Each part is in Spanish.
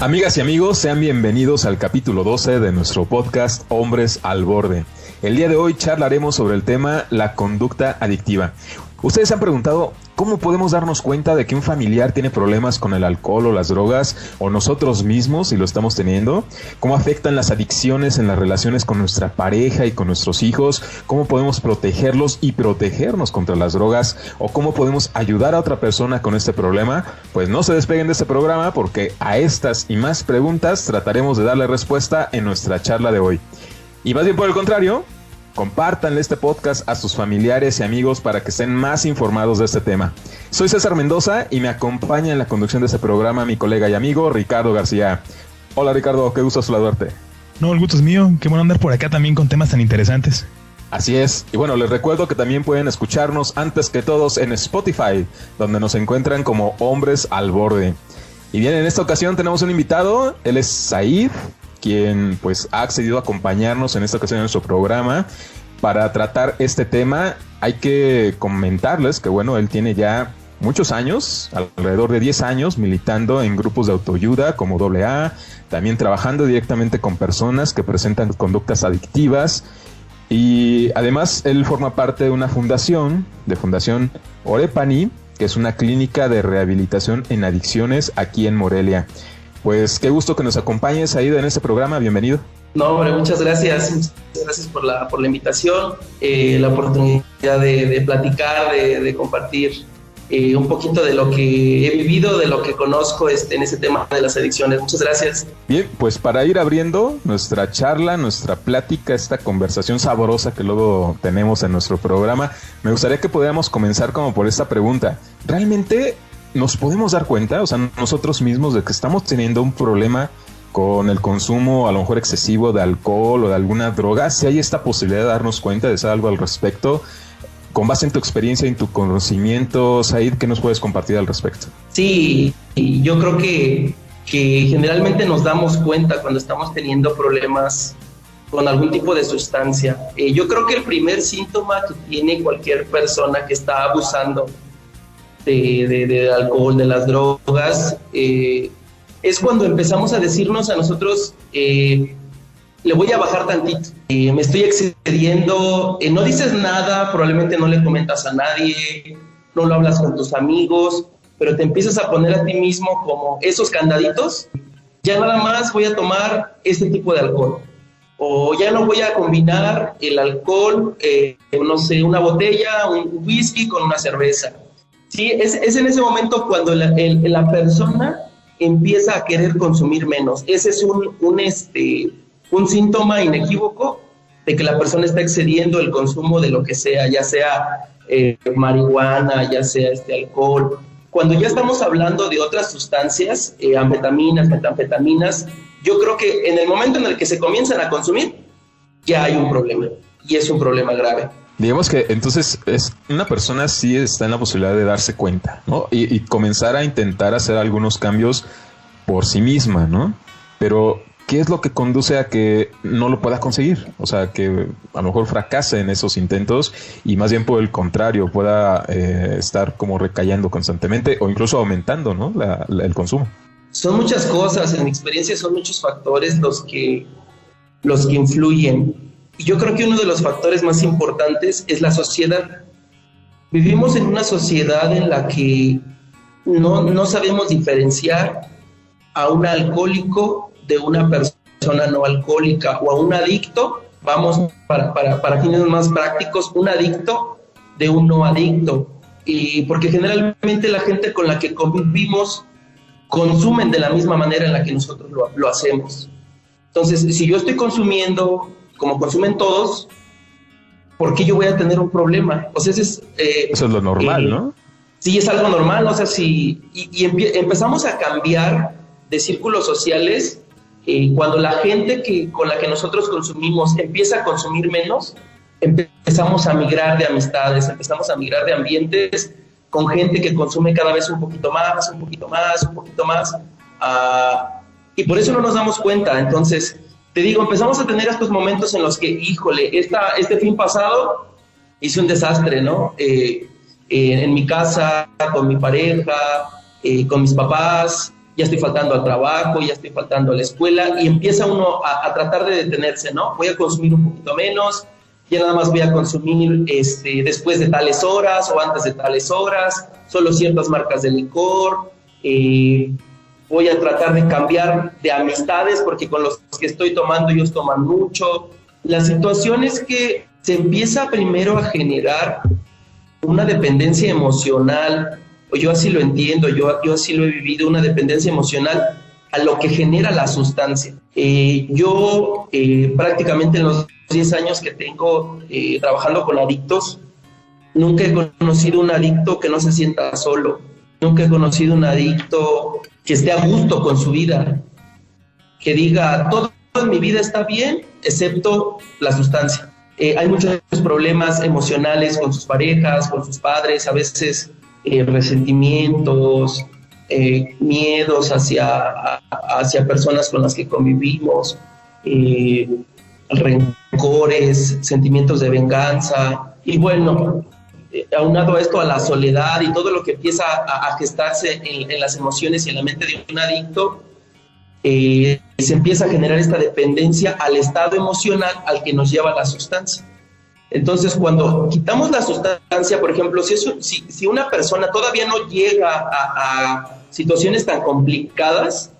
Amigas y amigos, sean bienvenidos al capítulo 12 de nuestro podcast Hombres al Borde. El día de hoy charlaremos sobre el tema la conducta adictiva. Ustedes se han preguntado cómo podemos darnos cuenta de que un familiar tiene problemas con el alcohol o las drogas, o nosotros mismos si lo estamos teniendo, cómo afectan las adicciones en las relaciones con nuestra pareja y con nuestros hijos, cómo podemos protegerlos y protegernos contra las drogas, o cómo podemos ayudar a otra persona con este problema. Pues no se despeguen de este programa, porque a estas y más preguntas trataremos de darle respuesta en nuestra charla de hoy. Y más bien por el contrario, compártanle este podcast a sus familiares y amigos para que estén más informados de este tema. Soy César Mendoza y me acompaña en la conducción de este programa mi colega y amigo Ricardo García. Hola Ricardo, qué gusto saludarte. No, el gusto es mío, qué bueno andar por acá también con temas tan interesantes. Así es, y bueno, les recuerdo que también pueden escucharnos antes que todos en Spotify, donde nos encuentran como Hombres al Borde. Y bien, en esta ocasión tenemos un invitado, él es Said, quien pues ha accedido a acompañarnos en esta ocasión en nuestro programa para tratar este tema. Hay que comentarles que bueno, él tiene ya muchos años, alrededor de 10 años, militando en grupos de autoayuda como AA, también trabajando directamente con personas que presentan conductas adictivas, y además él forma parte de una fundación, de Fundación Orepani, que es una clínica de rehabilitación en adicciones aquí en Morelia. Pues qué gusto que nos acompañes ahí en este programa, bienvenido. No, hombre, muchas gracias por la invitación, la oportunidad de platicar, de compartir un poquito de lo que he vivido, de lo que conozco en ese tema de las adicciones. Muchas gracias. Bien, pues para ir abriendo nuestra charla, nuestra plática, esta conversación sabrosa que luego tenemos en nuestro programa, me gustaría que pudiéramos comenzar como por esta pregunta. ¿Realmente nos podemos dar cuenta, o sea, nosotros mismos, de que estamos teniendo un problema con el consumo a lo mejor excesivo de alcohol o de alguna droga? Si hay esta posibilidad de darnos cuenta, de hacer algo al respecto, con base en tu experiencia y en tu conocimiento, Said, ¿qué nos puedes compartir al respecto? Sí, yo creo que generalmente nos damos cuenta cuando estamos teniendo problemas con algún tipo de sustancia. Yo creo que el primer síntoma que tiene cualquier persona que está abusando de alcohol, de las drogas, es cuando empezamos a decirnos a nosotros, le voy a bajar tantito, me estoy excediendo, no dices nada, probablemente no le comentas a nadie, no lo hablas con tus amigos, pero te empiezas a poner a ti mismo como esos candaditos. Ya nada más voy a tomar este tipo de alcohol, o ya no voy a combinar el alcohol, no sé, una botella, un whisky con una cerveza. Sí, es en ese momento cuando la persona empieza a querer consumir menos. Ese es un síntoma inequívoco de que la persona está excediendo el consumo de lo que sea, ya sea marihuana, ya sea alcohol. Cuando ya estamos hablando de otras sustancias, anfetaminas, metanfetaminas, yo creo que en el momento en el que se comienzan a consumir, ya hay un problema, y es un problema grave. Digamos que entonces una persona sí está en la posibilidad de darse cuenta, ¿no? Y comenzar a intentar hacer algunos cambios por sí misma, ¿no? Pero ¿qué es lo que conduce a que no lo pueda conseguir? O sea, que a lo mejor fracase en esos intentos y más bien por el contrario pueda estar como recayendo constantemente o incluso aumentando, ¿no? el consumo. Son muchas cosas, en mi experiencia son muchos factores los que influyen. Y yo creo que uno de los factores más importantes es la sociedad. Vivimos en una sociedad en la que no sabemos diferenciar a un alcohólico de una persona no alcohólica, o a un adicto, vamos, para fines más prácticos, un adicto de un no adicto. Y porque generalmente la gente con la que convivimos consumen de la misma manera en la que nosotros lo hacemos. Entonces, si yo estoy consumiendo como consumen todos, ¿por qué yo voy a tener un problema? O sea, eso es lo normal, ¿no? Sí, es algo normal. O sea, empezamos a cambiar de círculos sociales, cuando la gente con la que nosotros consumimos empieza a consumir menos, empezamos a migrar de amistades, empezamos a migrar de ambientes con gente que consume cada vez un poquito más, y por eso no nos damos cuenta. Entonces, te digo, empezamos a tener estos momentos en los que, híjole, este fin pasado hice un desastre, ¿no? En mi casa, con mi pareja, con mis papás, ya estoy faltando al trabajo, ya estoy faltando a la escuela, y empieza uno a tratar de detenerse, ¿no? Voy a consumir un poquito menos, ya nada más voy a consumir después de tales horas o antes de tales horas, solo ciertas marcas de licor, voy a tratar de cambiar de amistades porque con los que estoy tomando ellos toman mucho. La situación es que se empieza primero a generar una dependencia emocional, o yo así lo entiendo, yo así lo he vivido, una dependencia emocional a lo que genera la sustancia. Yo prácticamente en los 10 años que tengo trabajando con adictos, nunca he conocido un adicto que no se sienta solo, nunca he conocido un adicto que esté a gusto con su vida, que diga, todo en mi vida está bien, excepto la sustancia. Hay muchos problemas emocionales con sus parejas, con sus padres, a veces resentimientos, miedos hacia personas con las que convivimos, rencores, sentimientos de venganza. Y bueno, aunado a esto, a la soledad y todo lo que empieza a gestarse en las emociones y en la mente de un adicto, se empieza a generar esta dependencia al estado emocional al que nos lleva la sustancia. Entonces, cuando quitamos la sustancia, por ejemplo, si una persona todavía no llega a situaciones tan complicadas,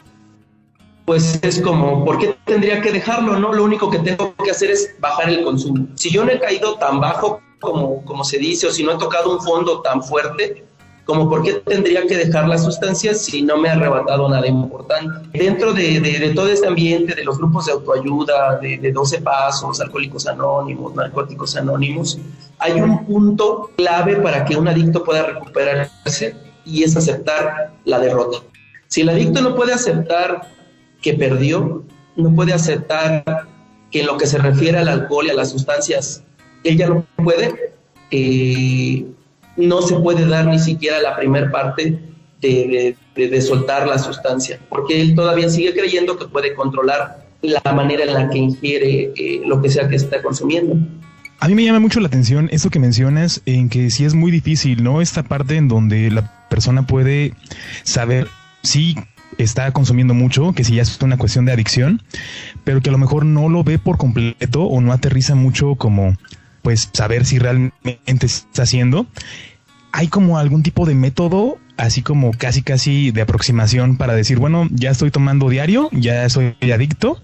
pues es como, ¿por qué tendría que dejarlo, no? Lo único que tengo que hacer es bajar el consumo. Si yo no he caído tan bajo como se dice, o si no he tocado un fondo tan fuerte, como por qué tendría que dejar las sustancias si no me ha arrebatado nada importante. Dentro de todo este ambiente de los grupos de autoayuda, de 12 pasos, Alcohólicos Anónimos, Narcóticos Anónimos, hay un punto clave para que un adicto pueda recuperarse, y es aceptar la derrota. Si el adicto no puede aceptar que perdió, no puede aceptar que en lo que se refiere al alcohol y a las sustancias, él ya no puede, no se puede dar ni siquiera la primer parte de soltar la sustancia, porque él todavía sigue creyendo que puede controlar la manera en la que ingiere lo que sea que está consumiendo. A mí me llama mucho la atención eso que mencionas, en que sí es muy difícil, ¿no? Esta parte en donde la persona puede saber si está consumiendo mucho, que si ya es una cuestión de adicción, pero que a lo mejor no lo ve por completo o no aterriza mucho como, pues, saber si realmente está haciendo. ¿Hay como algún tipo de método, así como casi de aproximación para decir, bueno, ya estoy tomando diario, ya soy adicto,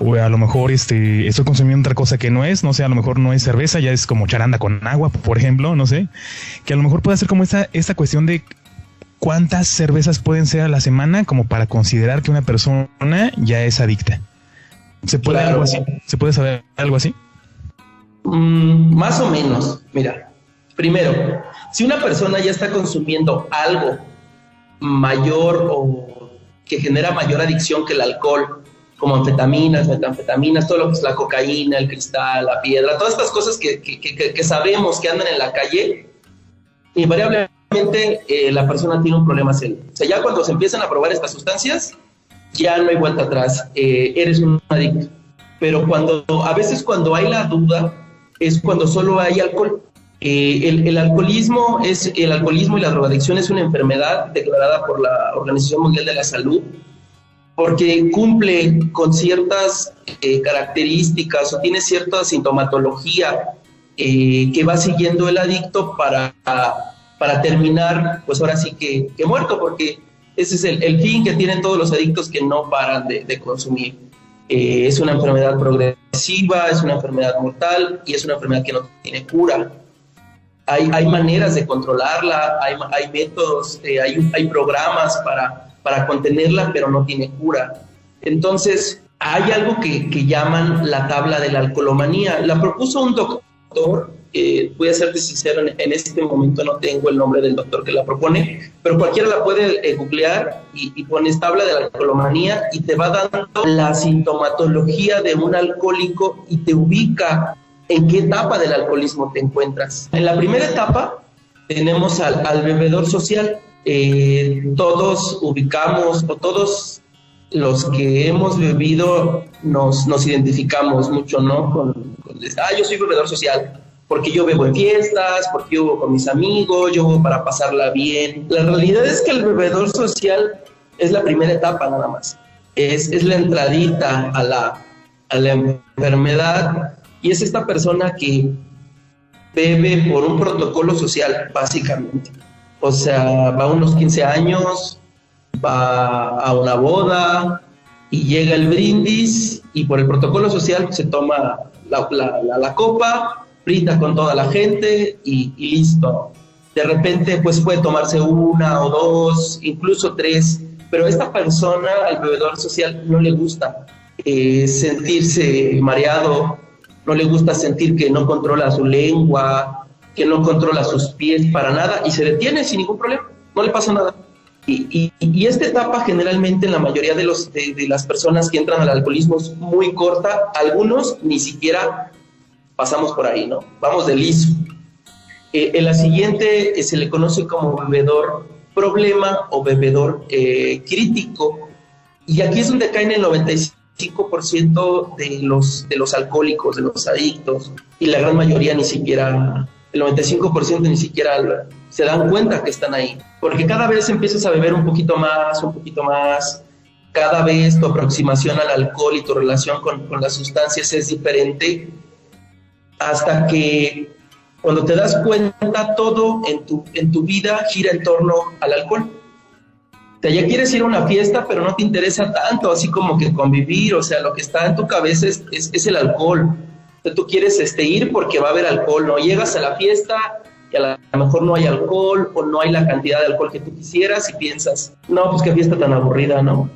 o a lo mejor estoy consumiendo otra cosa que no es, no sé, a lo mejor no es cerveza, ya es como charanda con agua, por ejemplo, no sé, que a lo mejor puede ser como esta cuestión de cuántas cervezas pueden ser a la semana como para considerar que una persona ya es adicta? ¿Se puede algo así? ¿Se puede saber algo así? Más o menos. Mira, primero, si una persona ya está consumiendo algo mayor o que genera mayor adicción que el alcohol, como anfetaminas, metanfetaminas, todo lo que es la cocaína, el cristal, la piedra, todas estas cosas que sabemos que andan en la calle, invariablemente la persona tiene un problema serio. O sea, ya cuando se empiezan a probar estas sustancias, ya no hay vuelta atrás, eres un adicto. Pero a veces cuando hay la duda, es cuando solo hay alcohol. El alcoholismo y la drogadicción es una enfermedad declarada por la Organización Mundial de la Salud, porque cumple con ciertas características o tiene cierta sintomatología que va siguiendo el adicto para terminar, pues ahora sí que muerto, porque ese es el fin que tienen todos los adictos que no paran de consumir. Es una enfermedad progresiva, es una enfermedad mortal y es una enfermedad que no tiene cura. Hay maneras de controlarla, hay métodos, hay programas para contenerla, pero no tiene cura. Entonces, hay algo que llaman la tabla de la alcoholomanía. La propuso un doctor, voy a serte sincero, en este momento no tengo el nombre del doctor que la propone, pero cualquiera la puede googlear y pones tabla de la alcoholomanía y te va dando la sintomatología de un alcohólico y te ubica en qué etapa del alcoholismo te encuentras. En la primera etapa tenemos al bebedor social. Todos ubicamos, o todos los que hemos bebido nos identificamos mucho, ¿no? Yo soy bebedor social, porque yo bebo en fiestas, porque yo bebo con mis amigos, yo bebo para pasarla bien. La realidad es que el bebedor social es la primera etapa nada más. Es la entradita a la enfermedad, y es esta persona que bebe por un protocolo social, básicamente. O sea, va a unos 15 años, va a una boda y llega el brindis, y por el protocolo social se toma la copa, brinda con toda la gente y listo. De repente pues puede tomarse una o dos, incluso tres, pero a esta persona, al bebedor social, no le gusta sentirse mareado, no le gusta sentir que no controla su lengua, que no controla sus pies para nada, y se detiene sin ningún problema, no le pasa nada. Y esta etapa generalmente en la mayoría de las personas que entran al alcoholismo es muy corta, algunos ni siquiera pasamos por ahí, ¿no? Vamos de liso. En la siguiente se le conoce como bebedor problema o bebedor crítico, y aquí es donde caen el 95% de los alcohólicos, de los adictos, y la gran mayoría ni siquiera, el 95% ni siquiera se dan cuenta que están ahí, porque cada vez empiezas a beber un poquito más, cada vez tu aproximación al alcohol y tu relación con las sustancias es diferente, hasta que cuando te das cuenta todo en tu vida gira en torno al alcohol. O sea, ya quieres ir a una fiesta, pero no te interesa tanto, así como que convivir, o sea, lo que está en tu cabeza es el alcohol. O sea, tú quieres ir porque va a haber alcohol, ¿no? Llegas a la fiesta y a lo mejor no hay alcohol, o no hay la cantidad de alcohol que tú quisieras, y piensas, no, pues qué fiesta tan aburrida, ¿no?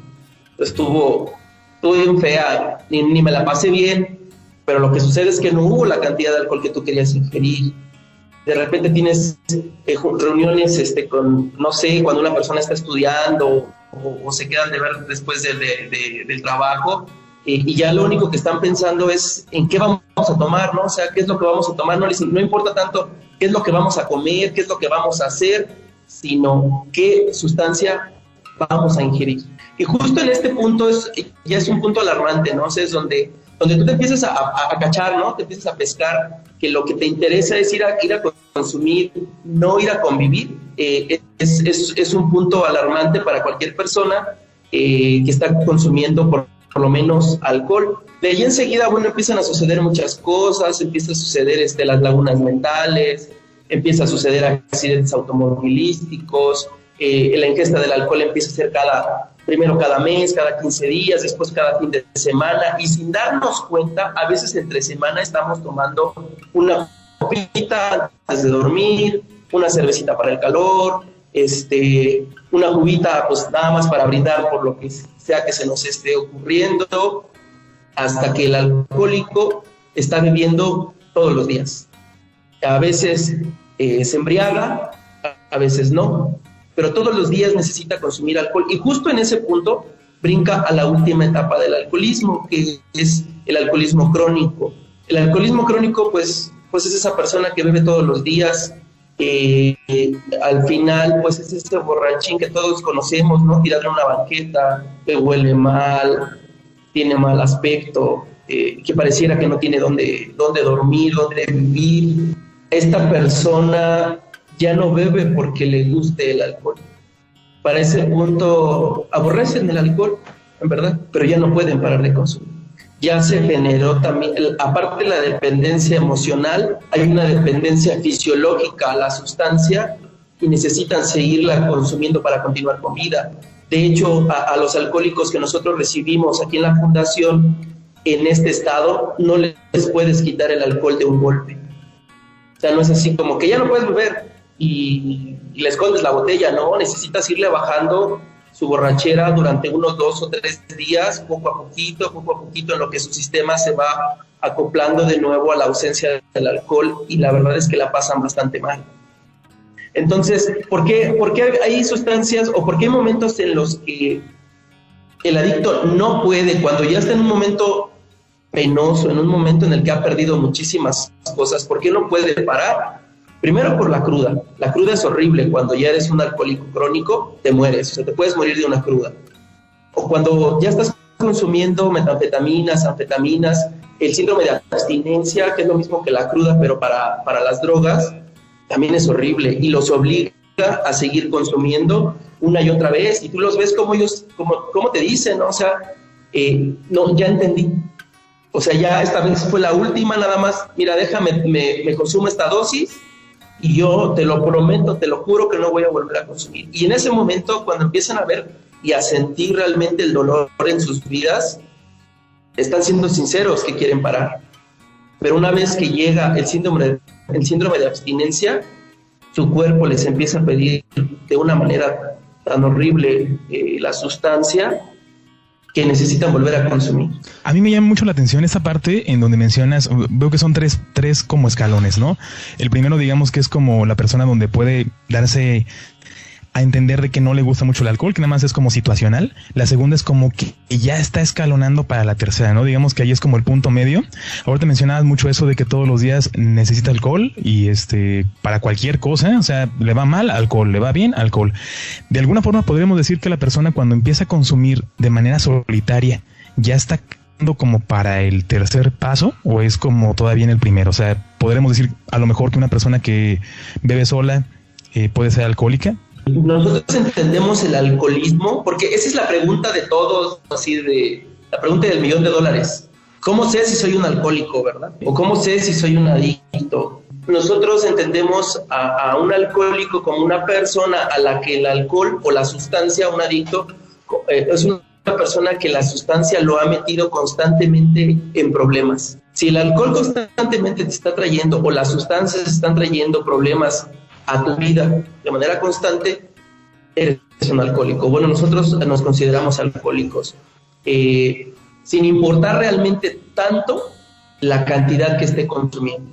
Estuvo bien fea, ni me la pasé bien, pero lo que sucede es que no hubo la cantidad de alcohol que tú querías ingerir. De repente tienes reuniones con, no sé, cuando una persona está estudiando o se quedan de ver después del trabajo, y ya lo único que están pensando es en qué vamos a tomar, ¿no? O sea, qué es lo que vamos a tomar, no importa tanto qué es lo que vamos a comer, qué es lo que vamos a hacer, sino qué sustancia vamos a ingerir. Y justo en este punto ya es un punto alarmante, ¿no? O sea, es donde tú te empiezas a cachar, ¿no? Te empiezas a pescar, que lo que te interesa es ir a consumir, no ir a convivir. Es un punto alarmante para cualquier persona que está consumiendo por lo menos alcohol. De ahí enseguida, bueno, empiezan a suceder muchas cosas, empieza a suceder las lagunas mentales, empieza a suceder accidentes automovilísticos, la ingesta del alcohol empieza a ser primero cada mes, cada 15 días, después cada fin de semana, y sin darnos cuenta, a veces entre semana estamos tomando una copita antes de dormir, una cervecita para el calor, una cubita pues nada más para brindar por lo que sea que se nos esté ocurriendo, hasta que el alcohólico está bebiendo todos los días. A veces se embriaga, a veces no, pero todos los días necesita consumir alcohol, y justo en ese punto brinca a la última etapa del alcoholismo, que es el alcoholismo crónico. El alcoholismo crónico pues es esa persona que bebe todos los días, al final pues es ese borrachín que todos conocemos, ¿no? Tirado en una banqueta, que huele mal, tiene mal aspecto, que pareciera que no tiene dónde dormir, dónde vivir. Esta persona ya no bebe porque le guste el alcohol. Para ese punto aborrecen el alcohol, en verdad, pero ya no pueden parar de consumir. Ya se generó también, aparte de la dependencia emocional, hay una dependencia fisiológica a la sustancia y necesitan seguirla consumiendo para continuar con vida. De hecho, a los alcohólicos que nosotros recibimos aquí en la fundación, en este estado, no les puedes quitar el alcohol de un golpe. O sea, no es así como que ya no puedes beber y le escondes la botella, no, necesitas irle bajando su borrachera durante unos 2 o 3 días, poco a poquito, en lo que su sistema se va acoplando de nuevo a la ausencia del alcohol, y la verdad es que la pasan bastante mal. Entonces, ¿por qué hay sustancias o por qué hay momentos en los que el adicto no puede, cuando ya está en un momento penoso, en un momento en el que ha perdido muchísimas cosas, por qué no puede parar? Primero por la cruda. La cruda es horrible. Cuando ya eres un alcohólico crónico, te mueres. O sea, te puedes morir de una cruda. O cuando ya estás consumiendo metanfetaminas, anfetaminas, el síndrome de abstinencia, que es lo mismo que la cruda, pero para las drogas, también es horrible. Y los obliga a seguir consumiendo una y otra vez, y tú los ves como ellos, como te dicen, ¿no? O sea, no, ya entendí. O sea, ya esta vez fue la última, nada más, mira, déjame, me consumo esta dosis y yo te lo prometo, te lo juro que no voy a volver a consumir. Y en ese momento, cuando empiezan a ver y a sentir realmente el dolor en sus vidas, están siendo sinceros que quieren parar. Pero una vez que llega el síndrome de abstinencia, su cuerpo les empieza a pedir de una manera tan horrible la sustancia, que necesitan volver a consumir. A mí me llama mucho la atención esa parte en donde mencionas, veo que son tres como escalones, ¿no? El primero, digamos que es como la persona donde puede darse a entender de que no le gusta mucho el alcohol, que nada más es como situacional. La segunda es como que ya está escalonando para la tercera, ¿no? Digamos que ahí es como el punto medio. Ahorita mencionabas mucho eso de que todos los días necesita alcohol y para cualquier cosa, o sea, le va mal, alcohol, le va bien, alcohol. De alguna forma podríamos decir que la persona cuando empieza a consumir de manera solitaria ya está como para el tercer paso, o es como todavía en el primero. O sea, podremos decir a lo mejor que una persona que bebe sola puede ser alcohólica. Nosotros entendemos el alcoholismo, porque esa es la pregunta de todos, así de la pregunta del $1,000,000. ¿Cómo sé si soy un alcohólico, verdad? ¿O cómo sé si soy un adicto? Nosotros entendemos a un alcohólico como una persona a la que el alcohol o la sustancia, un adicto, es una persona que la sustancia lo ha metido constantemente en problemas. Si el alcohol constantemente te está trayendo, o las sustancias están trayendo problemas a tu vida de manera constante, eres un alcohólico. Bueno, nosotros nos consideramos alcohólicos, sin importar realmente tanto la cantidad que esté consumiendo.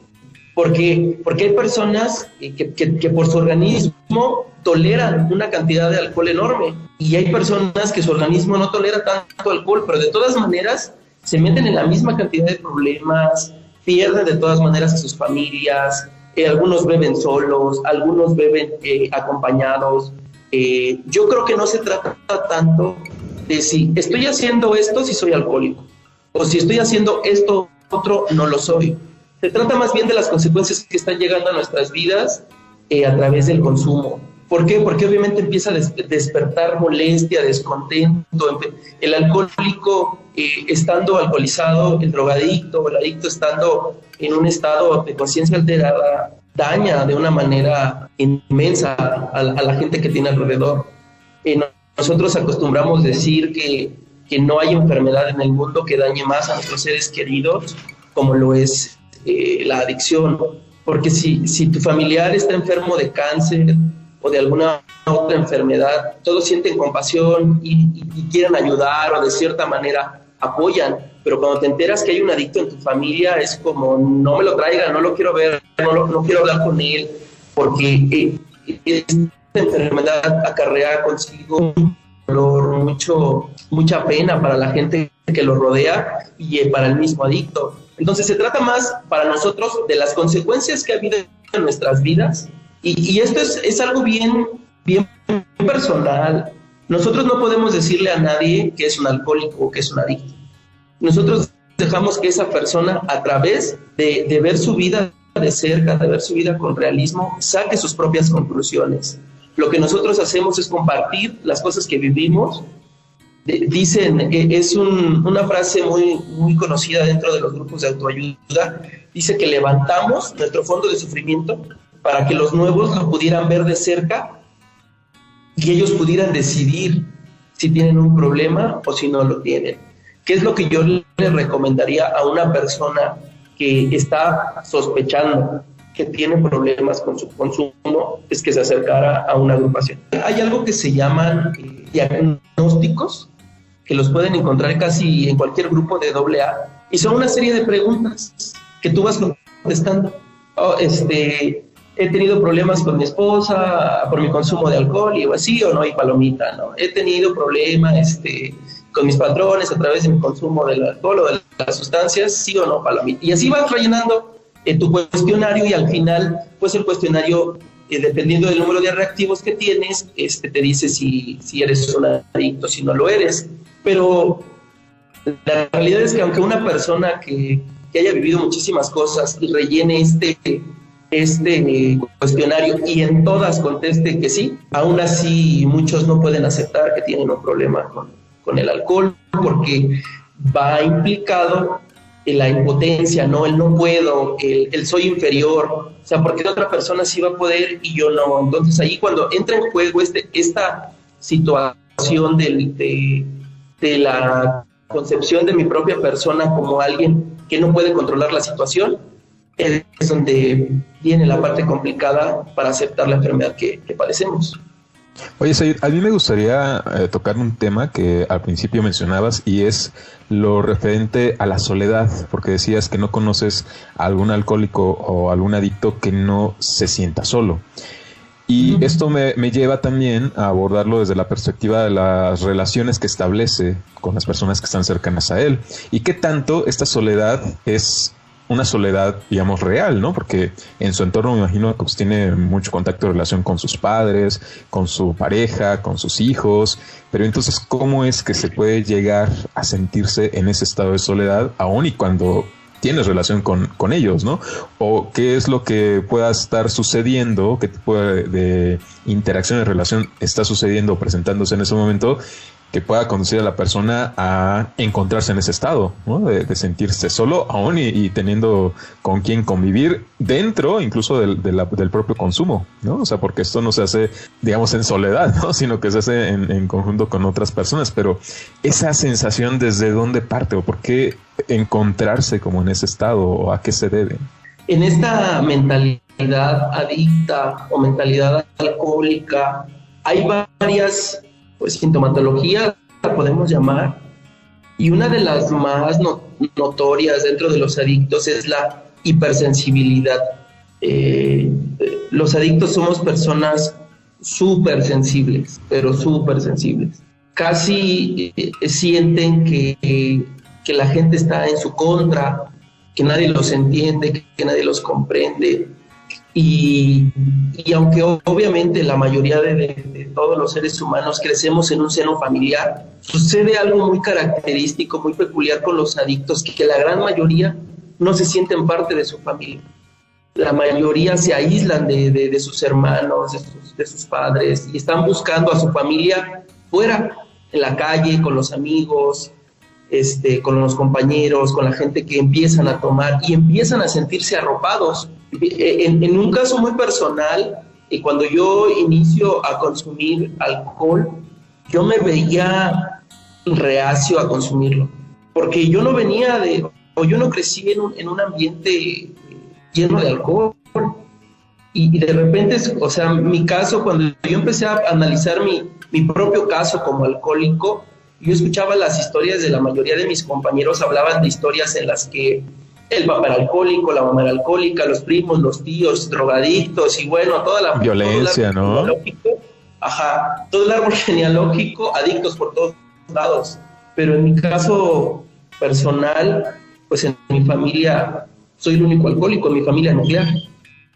Porque hay personas que por su organismo toleran una cantidad de alcohol enorme, y hay personas que su organismo no tolera tanto alcohol, pero de todas maneras se meten en la misma cantidad de problemas, pierden de todas maneras a sus familias. Algunos beben solos, algunos beben acompañados. Yo creo que no se trata tanto de si estoy haciendo esto, si soy alcohólico, o si estoy haciendo esto otro, no lo soy. Se trata más bien de las consecuencias que están llegando a nuestras vidas a través del consumo. ¿Por qué? Porque obviamente empieza a despertar molestia, descontento. El alcohólico estando alcoholizado, el drogadicto, el adicto estando en un estado de conciencia alterada, daña de una manera inmensa a la gente que tiene alrededor. Nosotros acostumbramos decir que no hay enfermedad en el mundo que dañe más a nuestros seres queridos como lo es la adicción. Porque si tu familiar está enfermo de cáncer o de alguna otra enfermedad, todos sienten compasión y quieren ayudar, o de cierta manera apoyan, pero cuando te enteras que hay un adicto en tu familia, es como, no me lo traigan, no lo quiero ver, no quiero hablar con él, porque esta enfermedad acarrea consigo un dolor, mucha pena para la gente que lo rodea y para el mismo adicto. Entonces se trata más para nosotros de las consecuencias que ha habido en nuestras vidas, y esto es algo bien personal. Nosotros no podemos decirle a nadie que es un alcohólico o que es un adicto. Nosotros dejamos que esa persona, a través de ver su vida de cerca, de ver su vida con realismo, saque sus propias conclusiones. Lo que nosotros hacemos es compartir las cosas que vivimos. Dicen, es una frase muy conocida dentro de los grupos de autoayuda, dice que levantamos nuestro fondo de sufrimiento para que los nuevos lo pudieran ver de cerca y ellos pudieran decidir si tienen un problema o si no lo tienen. ¿Qué es lo que yo le recomendaría a una persona que está sospechando que tiene problemas con su consumo? Es que se acercara a una agrupación. Hay algo que se llaman diagnósticos, que los pueden encontrar casi en cualquier grupo de AA, y son una serie de preguntas que tú vas contestando. He tenido problemas con mi esposa por mi consumo de alcohol, y sí o no, y palomita, ¿no? He tenido problemas con mis patrones a través de mi consumo del alcohol o de las sustancias, sí o no, palomita. Y así vas rellenando tu cuestionario, y al final, pues el cuestionario, dependiendo del número de reactivos que tienes, te dice si eres un adicto, si no lo eres. Pero la realidad es que aunque una persona que haya vivido muchísimas cosas y rellene este cuestionario y en todas conteste que sí, aún así muchos no pueden aceptar que tienen un problema con el alcohol, porque va implicado en la impotencia, ¿no? El no puedo, el soy inferior, o sea, porque otra persona sí va a poder y yo no. Entonces ahí cuando entra en juego esta situación de la concepción de mi propia persona como alguien que no puede controlar la situación, es donde viene la parte complicada para aceptar la enfermedad que padecemos. Oye, Sayid, a mí me gustaría tocar un tema que al principio mencionabas y es lo referente a la soledad, porque decías que no conoces a algún alcohólico o algún adicto que no se sienta solo. Y esto me lleva también a abordarlo desde la perspectiva de las relaciones que establece con las personas que están cercanas a él. Y qué tanto esta soledad es una soledad, digamos, real, ¿no? Porque en su entorno me imagino que pues, tiene mucho contacto de relación con sus padres, con su pareja, con sus hijos. Pero entonces, ¿cómo es que se puede llegar a sentirse en ese estado de soledad, aún y cuando tienes relación con ellos, ¿no? O qué es lo que pueda estar sucediendo, qué tipo de interacción de relación está sucediendo o presentándose en ese momento que pueda conducir a la persona a encontrarse en ese estado, ¿no? De sentirse solo, aún y teniendo con quién convivir dentro incluso del propio consumo, ¿no? O sea, porque esto no se hace, digamos, en soledad, ¿no? Sino que se hace en conjunto con otras personas. Pero esa sensación, ¿desde dónde parte o por qué encontrarse como en ese estado o a qué se debe? En esta mentalidad adicta o mentalidad alcohólica hay varias sintomatología, la podemos llamar, y una de las más notorias dentro de los adictos es la hipersensibilidad. Los adictos somos personas súper sensibles, pero súper sensibles. Casi sienten que la gente está en su contra, que nadie los entiende, que nadie los comprende. Y aunque obviamente la mayoría de todos los seres humanos crecemos en un seno familiar, sucede algo muy característico, muy peculiar con los adictos, que la gran mayoría no se sienten parte de su familia. La mayoría se aíslan de sus hermanos, de sus padres, y están buscando a su familia fuera, en la calle, con los amigos, con los compañeros, con la gente que empiezan a tomar y empiezan a sentirse arropados. En un caso muy personal, cuando yo inicio a consumir alcohol, yo me veía reacio a consumirlo, porque yo no venía yo no crecí en un ambiente lleno de alcohol. Y de repente, o sea, mi caso, cuando yo empecé a analizar mi propio caso como alcohólico, yo escuchaba las historias de la mayoría de mis compañeros, hablaban de historias en las que el papá era alcohólico, la mamá era alcohólica, los primos, los tíos, drogadictos y bueno, toda la violencia, ¿no? Todo el árbol genealógico, adictos por todos lados. Pero en mi caso personal, pues en mi familia soy el único alcohólico, en mi familia nuclear.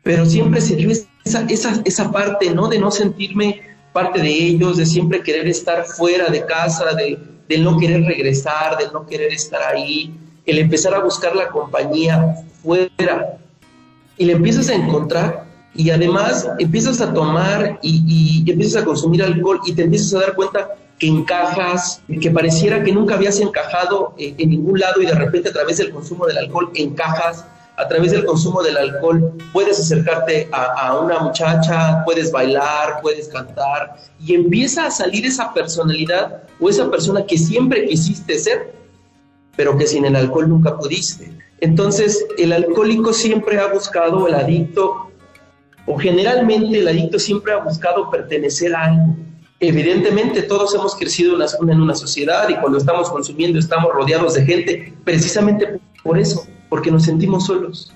Pero siempre se dio esa parte, ¿no? De no sentirme parte de ellos, de siempre querer estar fuera de casa, de no querer regresar, de no querer estar ahí, el empezar a buscar la compañía fuera. Y le empiezas a encontrar y además empiezas a tomar y empiezas a consumir alcohol y te empiezas a dar cuenta que encajas, que pareciera que nunca habías encajado en ningún lado y de repente a través del consumo del alcohol encajas. A través del consumo del alcohol puedes acercarte a una muchacha, puedes bailar, puedes cantar y empieza a salir esa personalidad o esa persona que siempre quisiste ser, pero que sin el alcohol nunca pudiste. Entonces, el alcohólico siempre ha buscado, el adicto, o generalmente el adicto siempre ha buscado pertenecer a algo. Evidentemente, todos hemos crecido en una sociedad y cuando estamos consumiendo estamos rodeados de gente, precisamente por eso, porque nos sentimos solos,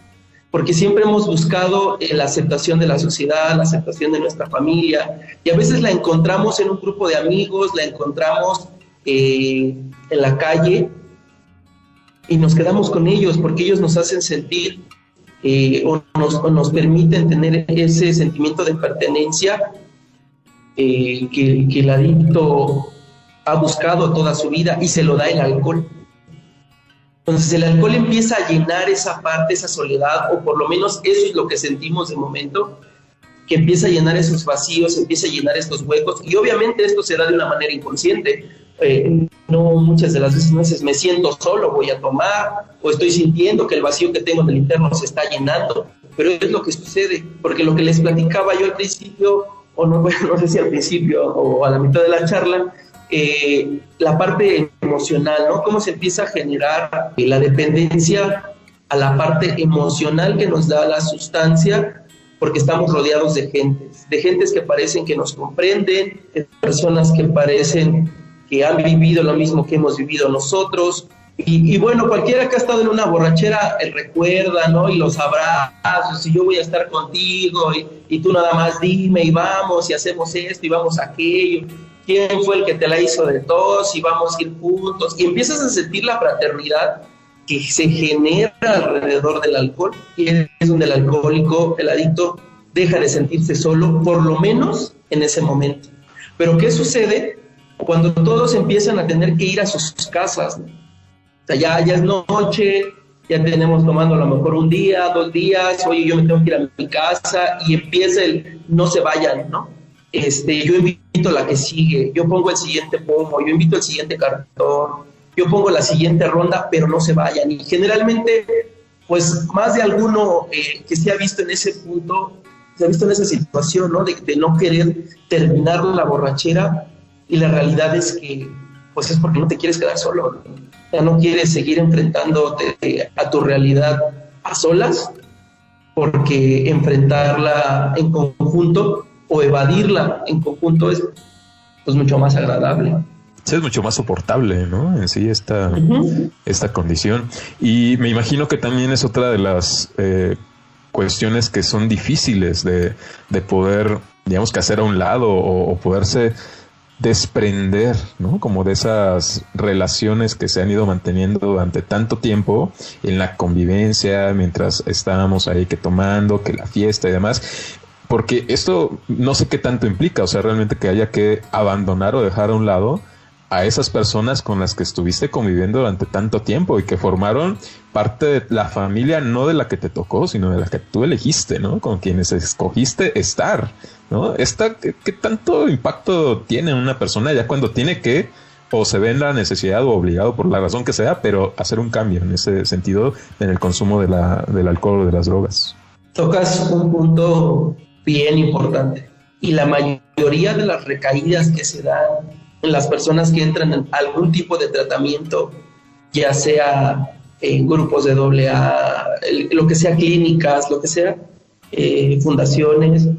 porque siempre hemos buscado la aceptación de la sociedad, la aceptación de nuestra familia, y a veces la encontramos en un grupo de amigos, la encontramos en la calle, y nos quedamos con ellos, porque ellos nos hacen sentir, o nos permiten tener ese sentimiento de pertenencia que el adicto ha buscado toda su vida, y se lo da el alcohol. Entonces el alcohol empieza a llenar esa parte, esa soledad, o por lo menos eso es lo que sentimos de momento, que empieza a llenar esos vacíos, empieza a llenar estos huecos, y obviamente esto se da de una manera inconsciente. No muchas de las veces me siento solo, voy a tomar, o estoy sintiendo que el vacío que tengo en el interno se está llenando, pero es lo que sucede, porque lo que les platicaba yo al principio, o no, bueno, no sé si al principio o a la mitad de la charla, la parte emocional, ¿no? Cómo se empieza a generar la dependencia a la parte emocional que nos da la sustancia, porque estamos rodeados de gentes que parecen que nos comprenden, de personas que parecen que han vivido lo mismo que hemos vivido nosotros, y bueno, cualquiera que ha estado en una borrachera recuerda, ¿no? Y los abrazos, y yo voy a estar contigo, y tú nada más dime, y vamos, y hacemos esto, y vamos a aquello, quién fue el que te la hizo de tos, y vamos a ir juntos, y empiezas a sentir la fraternidad que se genera alrededor del alcohol, y es donde el alcohólico, el adicto, deja de sentirse solo, por lo menos en ese momento. Pero ¿qué sucede cuando todos empiezan a tener que ir a sus casas, ¿no? O sea, ya es noche, ya tenemos tomando a lo mejor un día, 2 días, oye, yo me tengo que ir a mi casa, y empieza el no se vayan, ¿no? Yo invito a la que sigue, yo pongo el siguiente pomo, yo invito el siguiente cartón, yo pongo la siguiente ronda, pero no se vayan. Y generalmente, pues más de alguno que se ha visto en ese punto, se ha visto en esa situación, ¿no? De no querer terminar la borrachera, y la realidad es que pues es porque no te quieres quedar solo, ¿no? Ya no quieres seguir enfrentándote a tu realidad a solas, porque enfrentarla en conjunto o evadirla en conjunto es pues mucho más agradable. Sí, es mucho más soportable, ¿no? En sí esta condición. Y me imagino que también es otra de las cuestiones que son difíciles de poder, digamos, que hacer a un lado o poderse desprender, ¿no? Como de esas relaciones que se han ido manteniendo durante tanto tiempo en la convivencia, mientras estábamos ahí que tomando, que la fiesta y demás, porque esto no sé qué tanto implica, o sea, realmente que haya que abandonar o dejar a un lado a esas personas con las que estuviste conviviendo durante tanto tiempo y que formaron parte de la familia, no de la que te tocó, sino de la que tú elegiste, ¿no? Con quienes escogiste estar, ¿no? ¿Qué tanto impacto tiene una persona ya cuando tiene que, o se ve en la necesidad o obligado por la razón que sea, pero hacer un cambio en ese sentido en el consumo del alcohol o de las drogas? Tocas un punto bien importante, y la mayoría de las recaídas que se dan en las personas que entran en algún tipo de tratamiento, ya sea en grupos de AA, lo que sea, clínicas, lo que sea, fundaciones,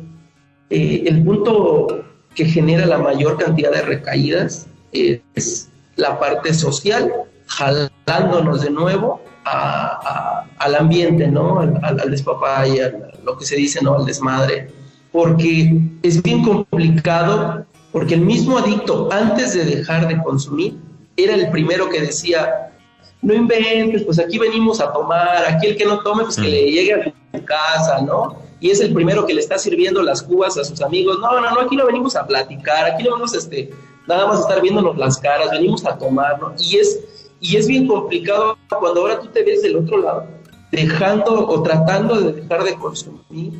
el punto que genera la mayor cantidad de recaídas es la parte social, jalándonos de nuevo al ambiente, ¿no? Al despapalle, a lo que se dice, ¿no? Al desmadre, porque es bien complicado. Porque el mismo adicto, antes de dejar de consumir, era el primero que decía, no inventes, pues aquí venimos a tomar, aquí el que no tome, pues que le llegue a su casa, ¿no? Y es el primero que le está sirviendo las cubas a sus amigos. No, aquí no venimos a platicar, aquí no venimos nada más a estar viéndonos las caras, venimos a tomar, ¿no? Y es bien complicado cuando ahora tú te ves del otro lado, dejando o tratando de dejar de consumir,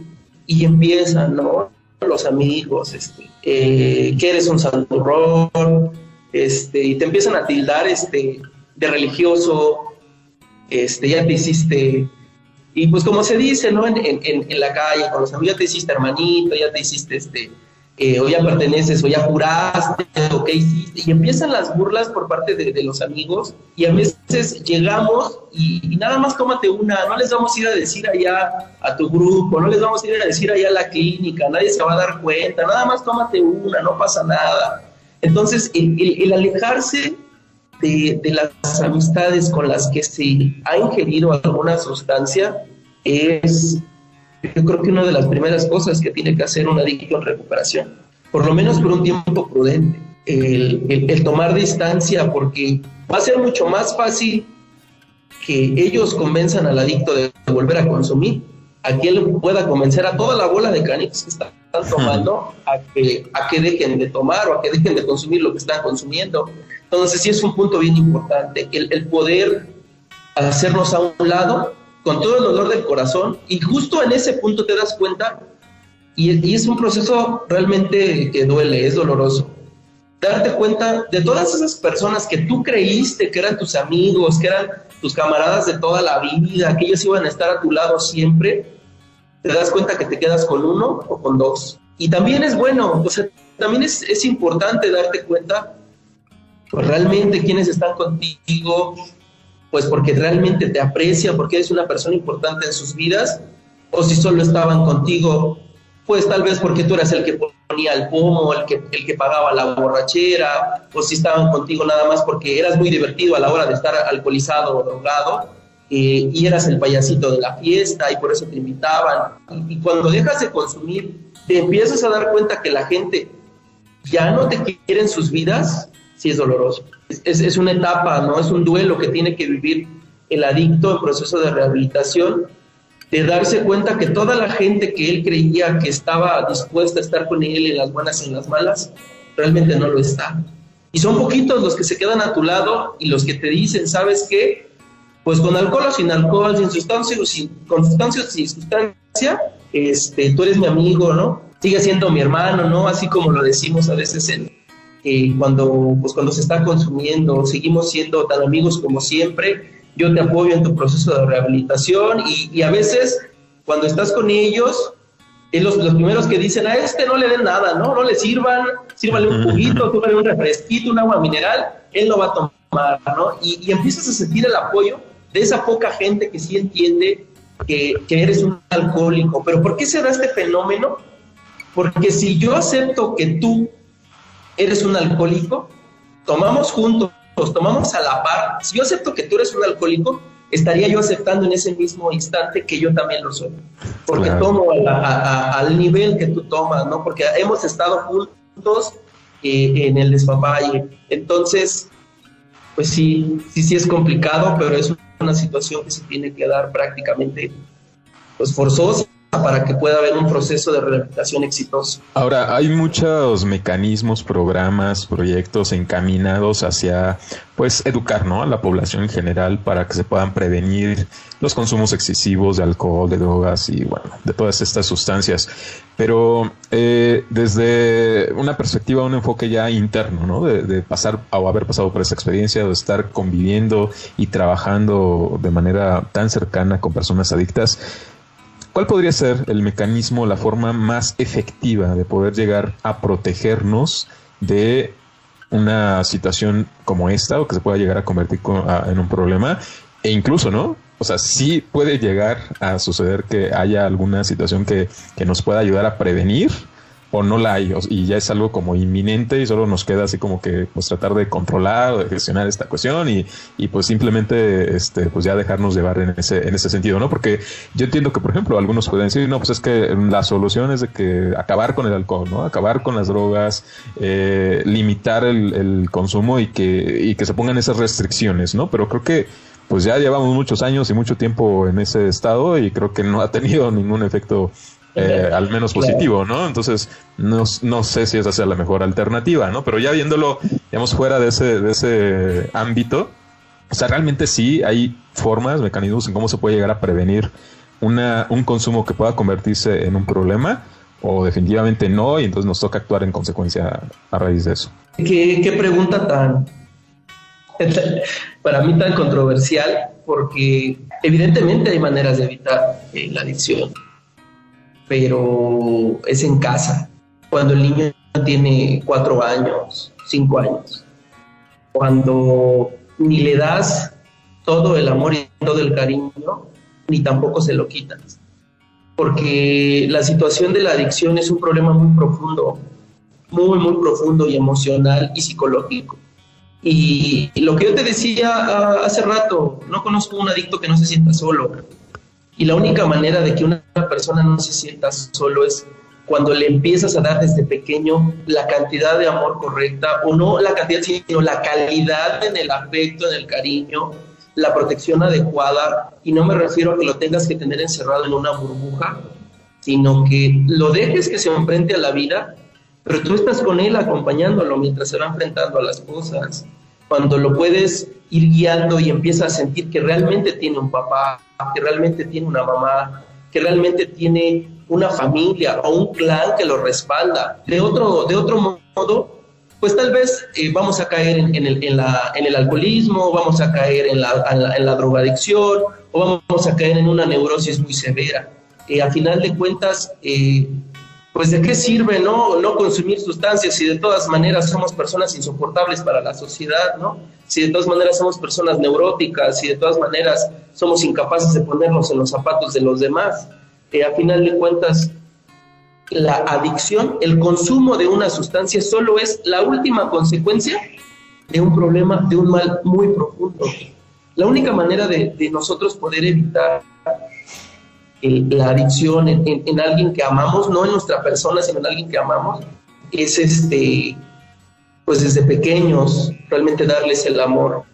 y empiezan, ¿no? Los amigos, que eres un santurrón, y te empiezan a tildar de religioso, ya te hiciste, y pues como se dice, ¿no? En la calle, con los amigos, ya te hiciste hermanito, ya te hiciste, o ya perteneces, o ya juraste, o qué hiciste, y empiezan las burlas por parte de los amigos, y a veces llegamos y nada más tómate una, no les vamos a ir a decir allá a tu grupo, no les vamos a ir a decir allá a la clínica, nadie se va a dar cuenta, nada más tómate una, no pasa nada. Entonces, el alejarse de las amistades con las que se ha ingerido alguna sustancia es, yo creo que una de las primeras cosas que tiene que hacer un adicto en recuperación, por lo menos por un tiempo prudente, el tomar distancia, porque va a ser mucho más fácil que ellos convenzan al adicto de volver a consumir, a que él pueda convencer a toda la bola de canicos que están tomando a que dejen de tomar o a que dejen de consumir lo que están consumiendo. Entonces sí es un punto bien importante, el poder hacernos a un lado con todo el dolor del corazón, y justo en ese punto te das cuenta, y es un proceso realmente que duele, es doloroso, darte cuenta de todas esas personas que tú creíste que eran tus amigos, que eran tus camaradas de toda la vida, que ellos iban a estar a tu lado siempre. Te das cuenta que te quedas con uno o con dos. Y también es bueno, o sea, también es importante darte cuenta, pues realmente quiénes están contigo, pues porque realmente te aprecian, porque eres una persona importante en sus vidas, o si solo estaban contigo, pues tal vez porque tú eras el que ponía el pomo, el que pagaba la borrachera, o si estaban contigo nada más porque eras muy divertido a la hora de estar alcoholizado o drogado, y eras el payasito de la fiesta y por eso te invitaban. Y cuando dejas de consumir, te empiezas a dar cuenta que la gente ya no te quiere en sus vidas. Sí, es doloroso. Es una etapa, ¿no? Es un duelo que tiene que vivir el adicto en proceso de rehabilitación, de darse cuenta que toda la gente que él creía que estaba dispuesta a estar con él en las buenas y en las malas, realmente no lo está. Y son poquitos los que se quedan a tu lado y los que te dicen, ¿sabes qué? Pues con alcohol o sin alcohol, con sustancia o sin sustancia, tú eres mi amigo, ¿no? Sigue siendo mi hermano, ¿no? Así como lo decimos a veces cuando se está consumiendo, seguimos siendo tan amigos como siempre. Yo te apoyo en tu proceso de rehabilitación, y a veces cuando estás con ellos, los primeros que dicen, a no le den nada, ¿no? No le sírvale un juguito, sírvale un refresquito, un agua mineral, él lo va a tomar, ¿no? Y empiezas a sentir el apoyo de esa poca gente que sí entiende que eres un alcohólico. ¿Pero por qué se da este fenómeno? Porque si yo acepto que tú eres un alcohólico, tomamos juntos, tomamos a la par. Si yo acepto que tú eres un alcohólico, estaría yo aceptando en ese mismo instante que yo también lo soy, porque claro, tomo al nivel que tú tomas, ¿no? Porque hemos estado juntos en el despapalle. Entonces, pues sí es complicado, pero es una situación que se tiene que dar prácticamente, pues, forzosa, para que pueda haber un proceso de rehabilitación exitoso. Ahora, hay muchos mecanismos, programas, proyectos encaminados hacia, pues, educar, ¿no?, a la población en general para que se puedan prevenir los consumos excesivos de alcohol, de drogas y, bueno, de todas estas sustancias. Pero desde una perspectiva, un enfoque ya interno, ¿no?, de pasar o haber pasado por esa experiencia, de estar conviviendo y trabajando de manera tan cercana con personas adictas, ¿cuál podría ser el mecanismo, la forma más efectiva de poder llegar a protegernos de una situación como esta, o que se pueda llegar a convertir en un problema? E incluso, ¿no? O sea, sí puede llegar a suceder que haya alguna situación que nos pueda ayudar a prevenir, o no la hay, y ya es algo como inminente y solo nos queda así como que, pues, tratar de controlar o de gestionar esta cuestión y pues simplemente pues ya dejarnos llevar en ese sentido, ¿no? Porque yo entiendo que, por ejemplo, algunos pueden decir, no, pues es que la solución es de que acabar con el alcohol, ¿no? Acabar con las drogas, limitar el consumo y que se pongan esas restricciones, ¿no? Pero creo que pues ya llevamos muchos años y mucho tiempo en ese estado y creo que no ha tenido ningún efecto al menos positivo, ¿no? Entonces, no sé si esa sea la mejor alternativa, ¿no? Pero ya viéndolo, digamos, fuera de ese ámbito, o sea, realmente sí hay formas, mecanismos en cómo se puede llegar a prevenir un consumo que pueda convertirse en un problema, o definitivamente no, y entonces nos toca actuar en consecuencia a raíz de eso. ¿Qué pregunta para mí tan controversial? Porque evidentemente hay maneras de evitar la adicción, pero es en casa, cuando el niño tiene 4 años, 5 años, cuando ni le das todo el amor y todo el cariño, ni tampoco se lo quitas, porque la situación de la adicción es un problema muy profundo, muy, muy profundo y emocional y psicológico. Y lo que yo te decía hace rato, no conozco un adicto que no se sienta solo. Y la única manera de que una persona no se sienta solo es cuando le empiezas a dar desde pequeño la cantidad de amor correcta, o no la cantidad, sino la calidad en el afecto, en el cariño, la protección adecuada. Y no me refiero a que lo tengas que tener encerrado en una burbuja, sino que lo dejes que se enfrente a la vida, pero tú estás con él acompañándolo mientras se va enfrentando a las cosas. cuando lo puedes ir guiando y empieza a sentir que realmente tiene un papá, que realmente tiene una mamá, que realmente tiene una familia o un clan que lo respalda. De otro modo, pues tal vez vamos a caer en el alcoholismo, vamos a caer en la drogadicción, o vamos a caer en una neurosis muy severa. A final de cuentas, pues de qué sirve no consumir sustancias si de todas maneras somos personas insoportables para la sociedad, ¿no? Si de todas maneras somos personas neuróticas, si de todas maneras somos incapaces de ponernos en los zapatos de los demás. A final de cuentas, la adicción, el consumo de una sustancia solo es la última consecuencia de un problema, de un mal muy profundo. La única manera de nosotros poder evitar la adicción en alguien que amamos, no en nuestra persona, sino en alguien que amamos, es pues desde pequeños realmente darles el amor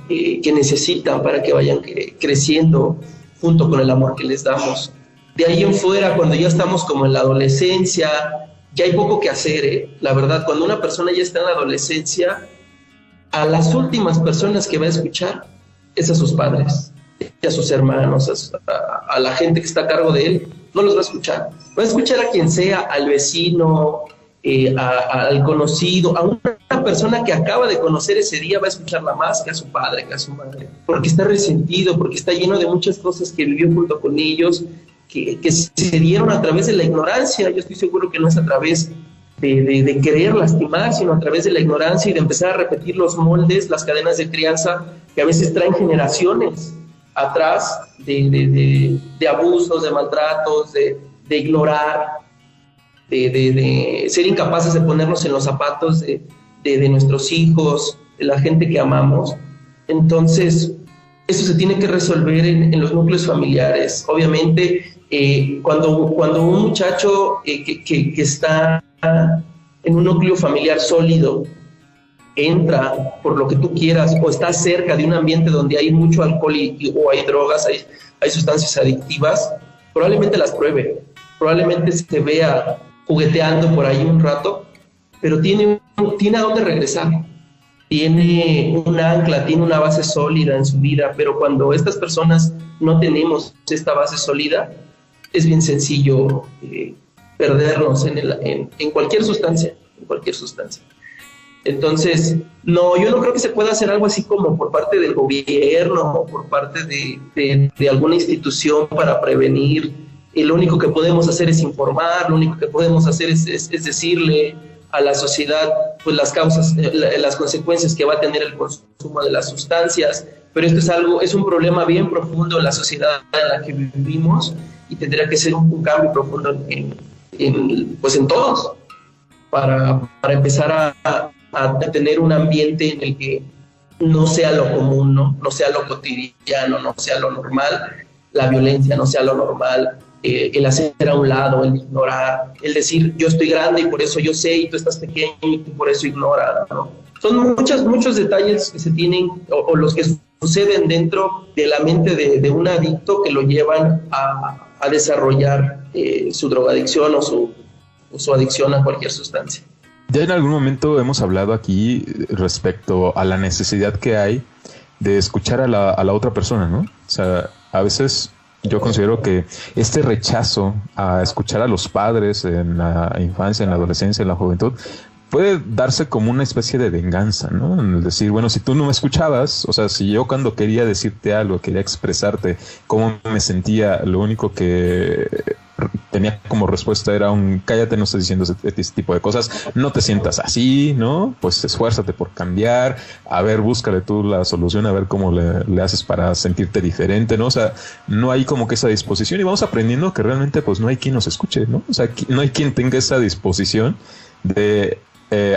que necesitan para que vayan creciendo junto con el amor que les damos. De ahí en fuera, cuando ya estamos como en la adolescencia, ya hay poco que hacer, La verdad, cuando una persona ya está en la adolescencia, a las últimas personas que va a escuchar es a sus padres, a sus hermanos, a la gente que está a cargo de él, no los va a escuchar. Va a escuchar a quien sea, al vecino, al conocido, a una persona que acaba de conocer ese día, va a escucharla más que a su padre, que a su madre, porque está resentido, porque está lleno de muchas cosas que vivió junto con ellos, que se dieron a través de la ignorancia. Yo estoy seguro que no es a través de querer lastimar, sino a través de la ignorancia y de empezar a repetir los moldes, las cadenas de crianza que a veces traen generaciones atrás de abusos, de maltratos, de ignorar, de ser incapaces de ponernos en los zapatos de nuestros hijos, de la gente que amamos. Entonces, eso se tiene que resolver en los núcleos familiares. Obviamente, cuando un muchacho que está en un núcleo familiar sólido entra, por lo que tú quieras, o está cerca de un ambiente donde hay mucho alcohol o hay drogas, hay sustancias adictivas, probablemente las pruebe, probablemente se vea jugueteando por ahí un rato, pero tiene a dónde regresar, tiene un ancla, tiene una base sólida en su vida. Pero cuando estas personas no tenemos esta base sólida, es bien sencillo perdernos en cualquier sustancia, Entonces, no, yo no creo que se pueda hacer algo así como por parte del gobierno o por parte de alguna institución para prevenir. Lo único que podemos hacer es informar, lo único que podemos hacer es decirle a la sociedad pues las causas, las consecuencias que va a tener el consumo de las sustancias. Pero esto es un problema bien profundo en la sociedad en la que vivimos, y tendría que ser un cambio profundo en todos para empezar a tener un ambiente en el que no sea lo común, no sea lo cotidiano, no sea lo normal, la violencia no sea lo normal, el hacer a un lado, el ignorar, el decir yo estoy grande y por eso yo sé y tú estás pequeño y tú por eso ignoras, ¿no? Son muchos detalles que se tienen o los que suceden dentro de la mente de un adicto que lo llevan a desarrollar su drogadicción o su adicción a cualquier sustancia. Ya en algún momento hemos hablado aquí respecto a la necesidad que hay de escuchar a la otra persona, ¿no? O sea, a veces yo considero que este rechazo a escuchar a los padres en la infancia, en la adolescencia, en la juventud, puede darse como una especie de venganza, ¿no? En el decir, bueno, si tú no me escuchabas, o sea, si yo cuando quería decirte algo, quería expresarte cómo me sentía, lo único que tenía como respuesta era cállate, no estés diciendo ese tipo de cosas, no te sientas así, ¿no? Pues esfuérzate por cambiar, a ver, búscale tú la solución, a ver cómo le haces para sentirte diferente, ¿no? O sea, no hay como que esa disposición, y vamos aprendiendo que realmente pues no hay quien nos escuche, ¿no? O sea, no hay quien tenga esa disposición de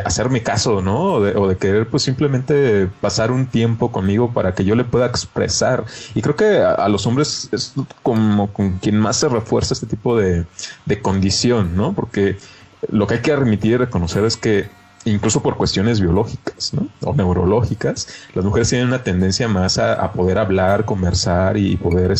hacerme caso, ¿no? O de querer pues simplemente pasar un tiempo conmigo para que yo le pueda expresar. Y creo que a los hombres es como con quien más se refuerza este tipo de condición, ¿no? Porque lo que hay que admitir y reconocer es que incluso por cuestiones biológicas, ¿no? O neurológicas, las mujeres tienen una tendencia más a poder hablar, conversar y poder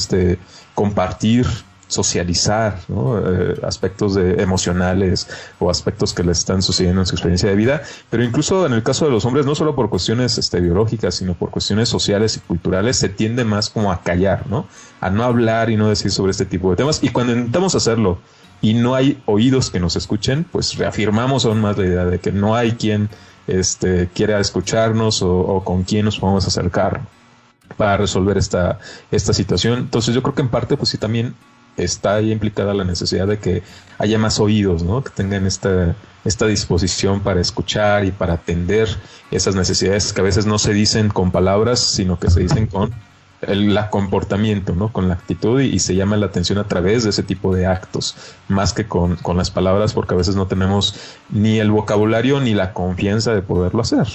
compartir socializar, ¿no? Aspectos emocionales o aspectos que les están sucediendo en su experiencia de vida, pero incluso en el caso de los hombres, no solo por cuestiones biológicas, sino por cuestiones sociales y culturales, se tiende más como a callar, ¿no? A no hablar y no decir sobre este tipo de temas. Y cuando intentamos hacerlo y no hay oídos que nos escuchen, pues reafirmamos aún más la idea de que no hay quien quiera escucharnos o con quien nos podamos acercar para resolver esta situación. Entonces yo creo que en parte pues sí también está ahí implicada la necesidad de que haya más oídos, ¿no? Que tengan esta disposición para escuchar y para atender esas necesidades que a veces no se dicen con palabras, sino que se dicen con el comportamiento, ¿no? Con la actitud, y se llama la atención a través de ese tipo de actos, más que con las palabras, porque a veces no tenemos ni el vocabulario ni la confianza de poderlo hacer.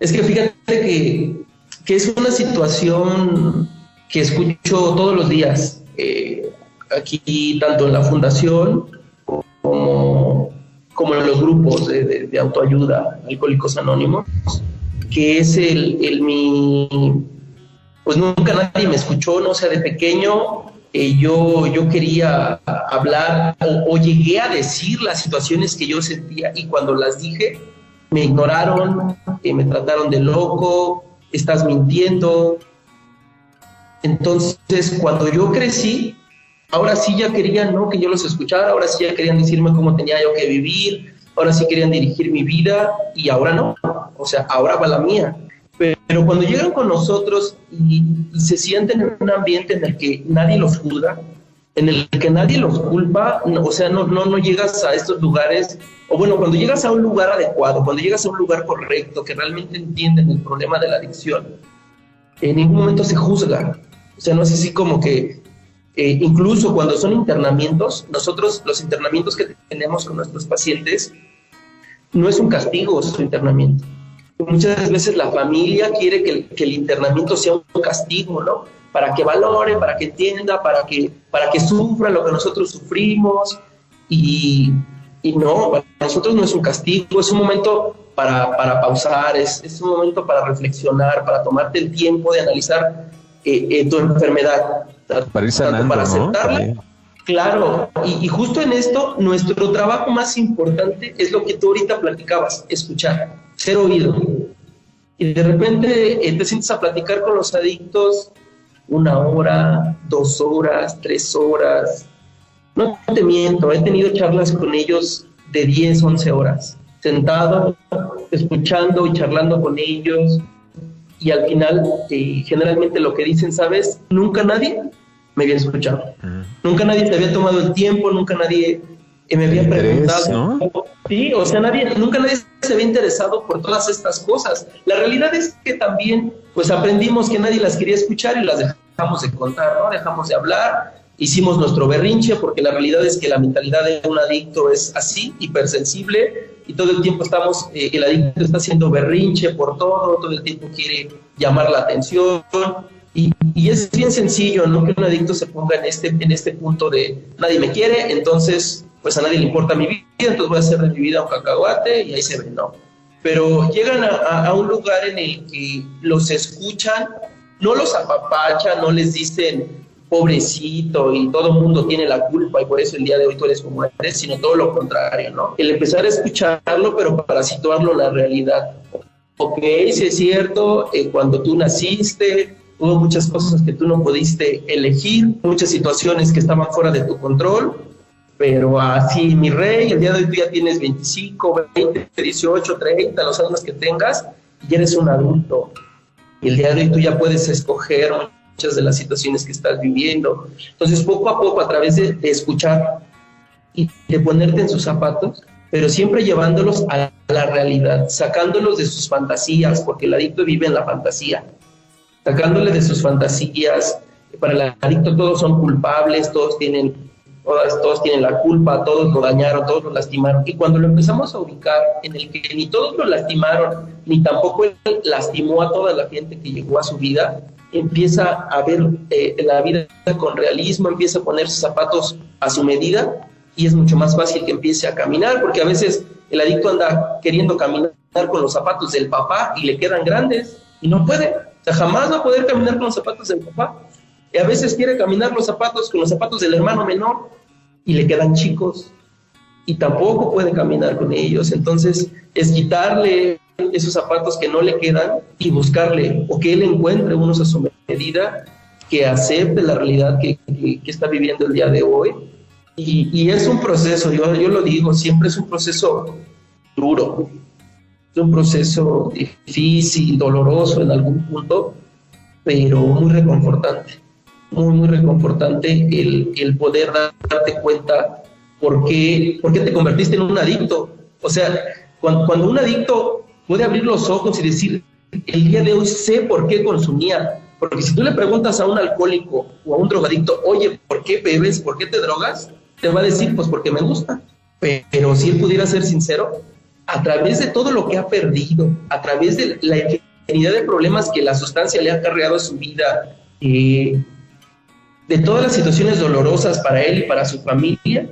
Es que fíjate que es una situación que escucho todos los días, aquí tanto en la fundación como en los grupos de autoayuda, Alcohólicos Anónimos, que es pues nunca nadie me escuchó, no sé, de pequeño yo quería hablar o llegué a decir las situaciones que yo sentía, y cuando las dije me ignoraron, me trataron de loco, estás mintiendo. Entonces cuando yo crecí, ahora sí ya querían, ¿no?, que yo los escuchara, ahora sí ya querían decirme cómo tenía yo que vivir, ahora sí querían dirigir mi vida, y ahora no, o sea, ahora va la mía. Pero cuando llegan con nosotros y se sienten en un ambiente en el que nadie los juzga, en el que nadie los culpa, o sea, no llegas a estos lugares, o bueno, cuando llegas a un lugar adecuado, cuando llegas a un lugar correcto, que realmente entienden el problema de la adicción, en ningún momento se juzga. O sea, no es así como que, incluso cuando son internamientos, nosotros los internamientos que tenemos con nuestros pacientes, no es un castigo su internamiento. Muchas veces la familia quiere que el internamiento sea un castigo, ¿no? Para que valore, para que entienda, para que sufra lo que nosotros sufrimos. Y no, para nosotros no es un castigo, es un momento para pausar, es un momento para reflexionar, para tomarte el tiempo de analizar tu enfermedad. Para ir sanando, para aceptarla. ¿No? Claro, y justo en esto, nuestro trabajo más importante es lo que tú ahorita platicabas, escuchar, ser oído. Y de repente te sientes a platicar con los adictos 1 hora, 2 horas, 3 horas. No te miento, he tenido charlas con ellos de 10, 11 horas, sentado, escuchando y charlando con ellos. Y al final, generalmente lo que dicen, ¿sabes? Nunca nadie me había escuchado. Nunca nadie se había tomado el tiempo, nunca nadie me había preguntado. ¿No? Sí, o sea, nunca nadie se había interesado por todas estas cosas. La realidad es que también, pues aprendimos que nadie las quería escuchar y las dejamos de contar, ¿no? Dejamos de hablar, hicimos nuestro berrinche, porque la realidad es que la mentalidad de un adicto es así, hipersensible, y todo el tiempo el adicto está haciendo berrinche por todo el tiempo quiere llamar la atención. Y es bien sencillo, ¿no?, que un adicto se ponga en este punto de nadie me quiere, entonces pues a nadie le importa mi vida, entonces voy a hacer de mi vida un cacahuate, y ahí se ve, ¿no? Pero llegan a un lugar en el que los escuchan, no los apapachan, no les dicen pobrecito y todo el mundo tiene la culpa y por eso el día de hoy tú eres como eres, sino todo lo contrario, ¿no? El empezar a escucharlo, pero para situarlo en la realidad. Ok, sí es cierto, cuando tú naciste, hubo muchas cosas que tú no pudiste elegir, muchas situaciones que estaban fuera de tu control, pero así, mi rey, el día de hoy tú ya tienes 25, 20, 18, 30, los años que tengas, y eres un adulto. Y el día de hoy tú ya puedes escoger muchas de las situaciones que estás viviendo. Entonces, poco a poco, a través de escuchar y de ponerte en sus zapatos, pero siempre llevándolos a la realidad, sacándolos de sus fantasías, porque el adicto vive en la fantasía, sacándole de sus fantasías. Para el adicto todos son culpables, todos tienen la culpa, todos lo dañaron, todos lo lastimaron. Y cuando lo empezamos a ubicar en el que ni todos lo lastimaron, ni tampoco él lastimó a toda la gente que llegó a su vida, empieza a ver la vida con realismo, empieza a poner sus zapatos a su medida, y es mucho más fácil que empiece a caminar, porque a veces el adicto anda queriendo caminar con los zapatos del papá y le quedan grandes y no puede. O sea, jamás va a poder caminar con los zapatos del papá. y a veces quiere caminar con los zapatos del hermano menor y le quedan chicos y tampoco puede caminar con ellos. Entonces es quitarle esos zapatos que no le quedan y buscarle, o que él encuentre unos a su medida, que acepte la realidad que está viviendo el día de hoy. Y es un proceso, yo lo digo, siempre es un proceso duro, es un proceso difícil, doloroso en algún punto, pero muy reconfortante, muy reconfortante el poder darte cuenta por qué te convertiste en un adicto. O sea, cuando un adicto puede abrir los ojos y decir, el día de hoy sé por qué consumía. Porque si tú le preguntas a un alcohólico o a un drogadicto, oye, ¿por qué bebes? ¿Por qué te drogas? Te va a decir, pues porque me gusta. Pero si él pudiera ser sincero, a través de todo lo que ha perdido, a través de la infinidad de problemas que la sustancia le ha acarreado a su vida, de todas las situaciones dolorosas para él y para su familia,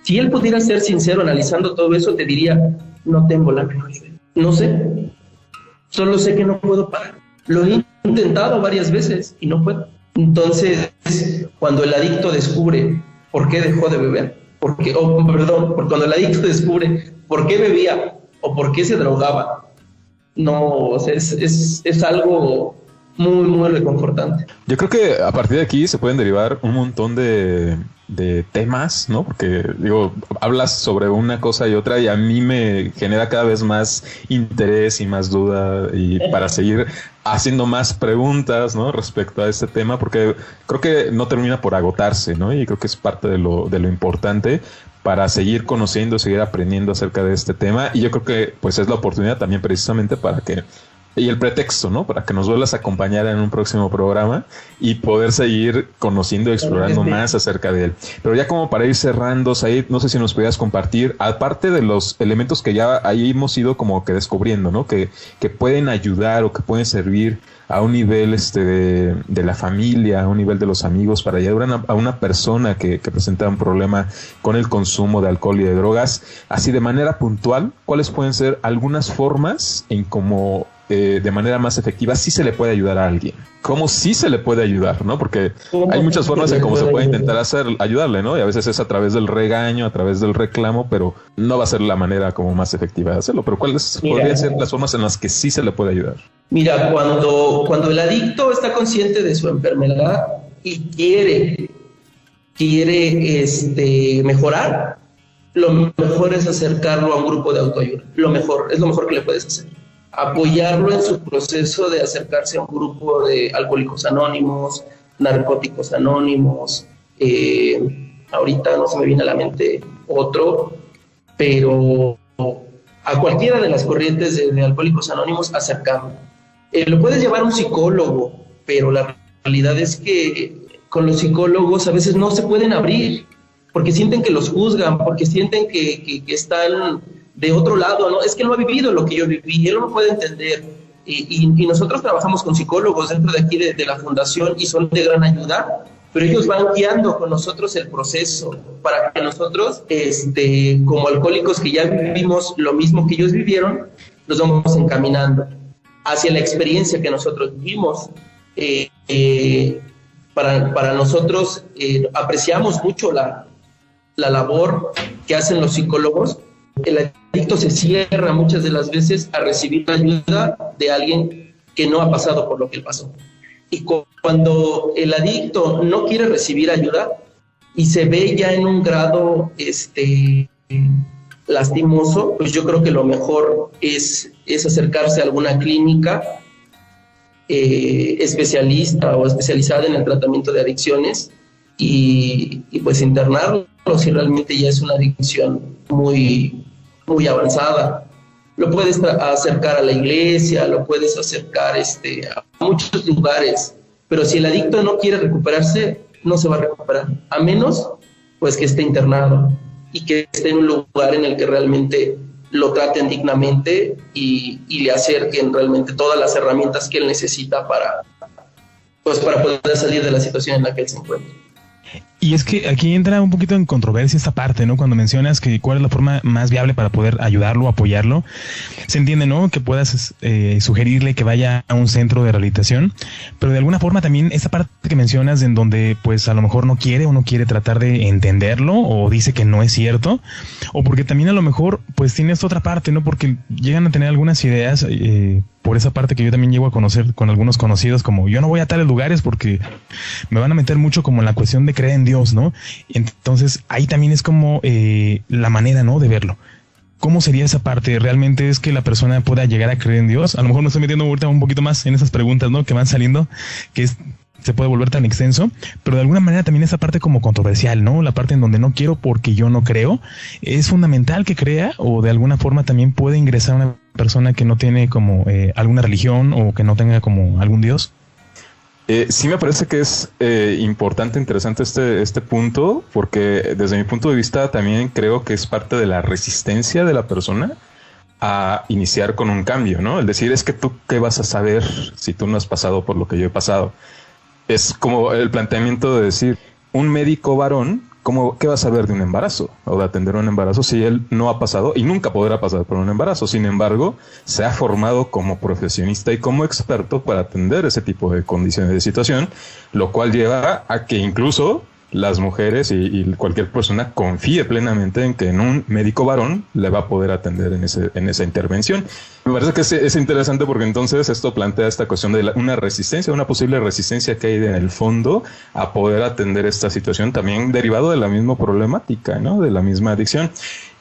si él pudiera ser sincero analizando todo eso, te diría, no tengo la menor idea. No sé, solo sé que no puedo parar. Lo he intentado varias veces y no puedo. Entonces, cuando el adicto descubre por qué dejó de beber, cuando el adicto descubre por qué bebía o por qué se drogaba, no, o sea, es algo muy reconfortante. Yo creo que a partir de aquí se pueden derivar un montón de temas, ¿no? Porque, digo, hablas sobre una cosa y otra y a mí me genera cada vez más interés y más duda y para seguir haciendo más preguntas, ¿no? Respecto a este tema, porque creo que no termina por agotarse, ¿no? Y creo que es parte de lo importante para seguir conociendo, seguir aprendiendo acerca de este tema. Y yo creo que pues es la oportunidad también precisamente para que, y el pretexto, ¿no? Para que nos vuelvas a acompañar en un próximo programa y poder seguir conociendo y explorando más acerca de él. Pero ya como para ir cerrando, Said, no sé si nos pudieras compartir, aparte de los elementos que ya ahí hemos ido como que descubriendo, ¿no? Que pueden ayudar o que pueden servir a un nivel de la familia, a un nivel de los amigos, para ayudar a una persona que presenta un problema con el consumo de alcohol y de drogas, así de manera puntual, ¿cuáles pueden ser algunas formas en cómo de manera más efectiva sí se le puede ayudar a alguien? ¿Cómo sí se le puede ayudar, no? Porque hay muchas formas en cómo se puede intentar ayudarle, ¿no? Y a veces es a través del regaño, a través del reclamo, pero no va a ser la manera como más efectiva de hacerlo. Pero ¿cuáles podrían ser las formas en las que sí se le puede ayudar? Mira, cuando el adicto está consciente de su enfermedad y quiere mejorar, lo mejor es acercarlo a un grupo de autoayuda. Es lo mejor que le puedes hacer. Apoyarlo en su proceso de acercarse a un grupo de alcohólicos anónimos, narcóticos anónimos, ahorita no se me viene a la mente otro, pero a cualquiera de las corrientes de alcohólicos anónimos, acercarlo. Lo puedes llevar a un psicólogo, pero la realidad es que con los psicólogos a veces no se pueden abrir, porque sienten que los juzgan, porque sienten que están de otro lado, ¿no? Es que no ha vivido lo que yo viví, él no puede entender. Y nosotros trabajamos con psicólogos dentro de aquí de la fundación y son de gran ayuda, pero ellos van guiando con nosotros el proceso para que nosotros, como alcohólicos que ya vivimos lo mismo que ellos vivieron, nos vamos encaminando hacia la experiencia que nosotros vivimos. Para nosotros apreciamos mucho la labor que hacen los psicólogos. El adicto se cierra muchas de las veces a recibir la ayuda de alguien que no ha pasado por lo que él pasó. Y cuando el adicto no quiere recibir ayuda y se ve ya en un grado lastimoso, pues yo creo que lo mejor es acercarse a alguna clínica especialista o especializada en el tratamiento de adicciones y pues internarlo si realmente ya es una adicción muy avanzada. Lo puedes acercar a la iglesia, lo puedes acercar a muchos lugares, pero si el adicto no quiere recuperarse, no se va a recuperar, a menos pues que esté internado y que esté en un lugar en el que realmente lo traten dignamente y le acerquen realmente todas las herramientas que él necesita para poder salir de la situación en la que él se encuentra. Y es que aquí entra un poquito en controversia esta parte, ¿no? Cuando mencionas que cuál es la forma más viable para poder ayudarlo, apoyarlo, se entiende, ¿no? Que puedas sugerirle que vaya a un centro de rehabilitación, pero de alguna forma también esta parte que mencionas en donde pues a lo mejor no quiere o no quiere tratar de entenderlo o dice que no es cierto, o porque también a lo mejor pues tiene esta otra parte, ¿no? Porque llegan a tener algunas ideas por esa parte que yo también llego a conocer con algunos conocidos, como yo no voy a tales lugares porque me van a meter mucho como en la cuestión de creer en Dios, ¿no? Entonces ahí también es como la manera, ¿no? De verlo. ¿Cómo sería esa parte? ¿Realmente es que la persona pueda llegar a creer en Dios? A lo mejor me estoy metiendo ahorita un poquito más en esas preguntas, ¿no? Que van saliendo, se puede volver tan extenso, pero de alguna manera también esa parte como controversial, ¿no? La parte en donde no quiero porque yo no creo, ¿es fundamental que crea o de alguna forma también puede ingresar una persona que no tiene como alguna religión o que no tenga como algún Dios? Sí me parece que es importante, interesante este punto, porque desde mi punto de vista también creo que es parte de la resistencia de la persona a iniciar con un cambio, ¿no? El decir, es que tú, ¿qué vas a saber si tú no has pasado por lo que yo he pasado? Es como el planteamiento de decir, un médico varón, ¿qué va a saber de un embarazo o de atender un embarazo si él no ha pasado y nunca podrá pasar por un embarazo? Sin embargo, se ha formado como profesionista y como experto para atender ese tipo de condiciones de situación, lo cual lleva a que incluso las mujeres y cualquier persona confíe plenamente en que en un médico varón le va a poder atender en esa intervención. Me parece que es interesante porque entonces esto plantea esta cuestión de una resistencia, una posible resistencia que hay en el fondo a poder atender esta situación, también derivado de la misma problemática, ¿no? De la misma adicción.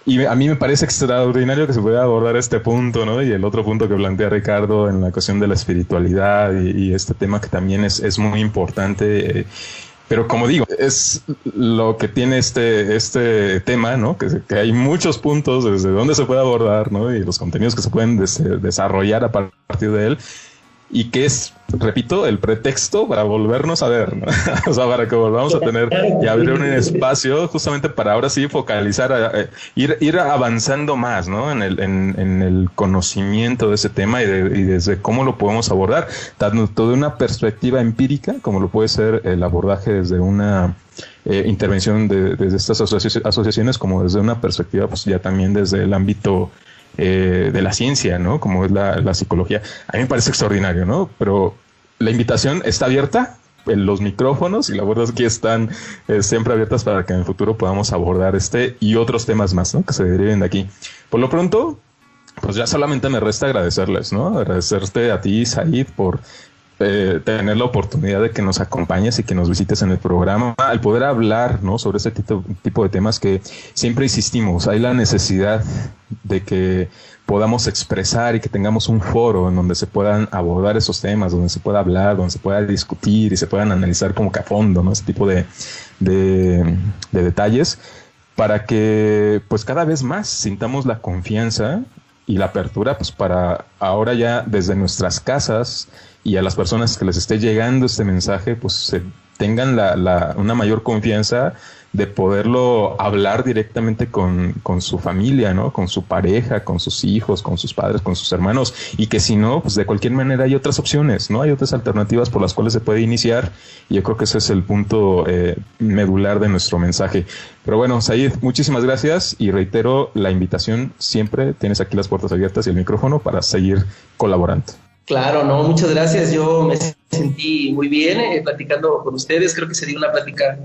Y a mí me parece extraordinario que se pueda abordar este punto, ¿no? Y el otro punto que plantea Ricardo en la cuestión de la espiritualidad y este tema que también es muy importante. Pero como digo, es lo que tiene este tema, ¿no? Que hay muchos puntos desde donde se puede abordar, ¿no? Y los contenidos que se pueden desarrollar a partir de él. Y que es, repito, el pretexto para volvernos a ver, ¿no? O sea, para que volvamos a tener y abrir un espacio justamente para ahora sí focalizar, ir avanzando más, ¿no? En el conocimiento de ese tema y desde cómo lo podemos abordar, tanto de una perspectiva empírica, como lo puede ser el abordaje desde una intervención desde estas asociaciones, como desde una perspectiva, pues ya también desde el ámbito de la ciencia, ¿no? Como es la psicología. A mí me parece extraordinario, ¿no? Pero la invitación está abierta, los micrófonos y las puertas aquí están siempre abiertas para que en el futuro podamos abordar y otros temas más, ¿no? Que se deriven de aquí. Por lo pronto, pues ya solamente me resta agradecerles, ¿no? Agradecerte a ti, Said, por tener la oportunidad de que nos acompañes y que nos visites en el programa, al poder hablar, ¿no? Sobre este tipo de temas que siempre insistimos. Hay la necesidad de que podamos expresar y que tengamos un foro en donde se puedan abordar esos temas, donde se pueda hablar, donde se pueda discutir y se puedan analizar como que a fondo, ¿no? Ese tipo de detalles, para que pues cada vez más sintamos la confianza y la apertura, pues para ahora ya desde nuestras casas y a las personas que les esté llegando este mensaje, pues tengan una mayor confianza de poderlo hablar directamente con su familia, ¿no? Con su pareja, con sus hijos, con sus padres, con sus hermanos, y que si no, pues de cualquier manera hay otras opciones, ¿no? Hay otras alternativas por las cuales se puede iniciar, y yo creo que ese es el punto medular de nuestro mensaje. Pero bueno, Said, muchísimas gracias y reitero la invitación, siempre tienes aquí las puertas abiertas y el micrófono para seguir colaborando. Claro, no, muchas gracias. Yo me sentí muy bien platicando con ustedes. Creo que sería una plática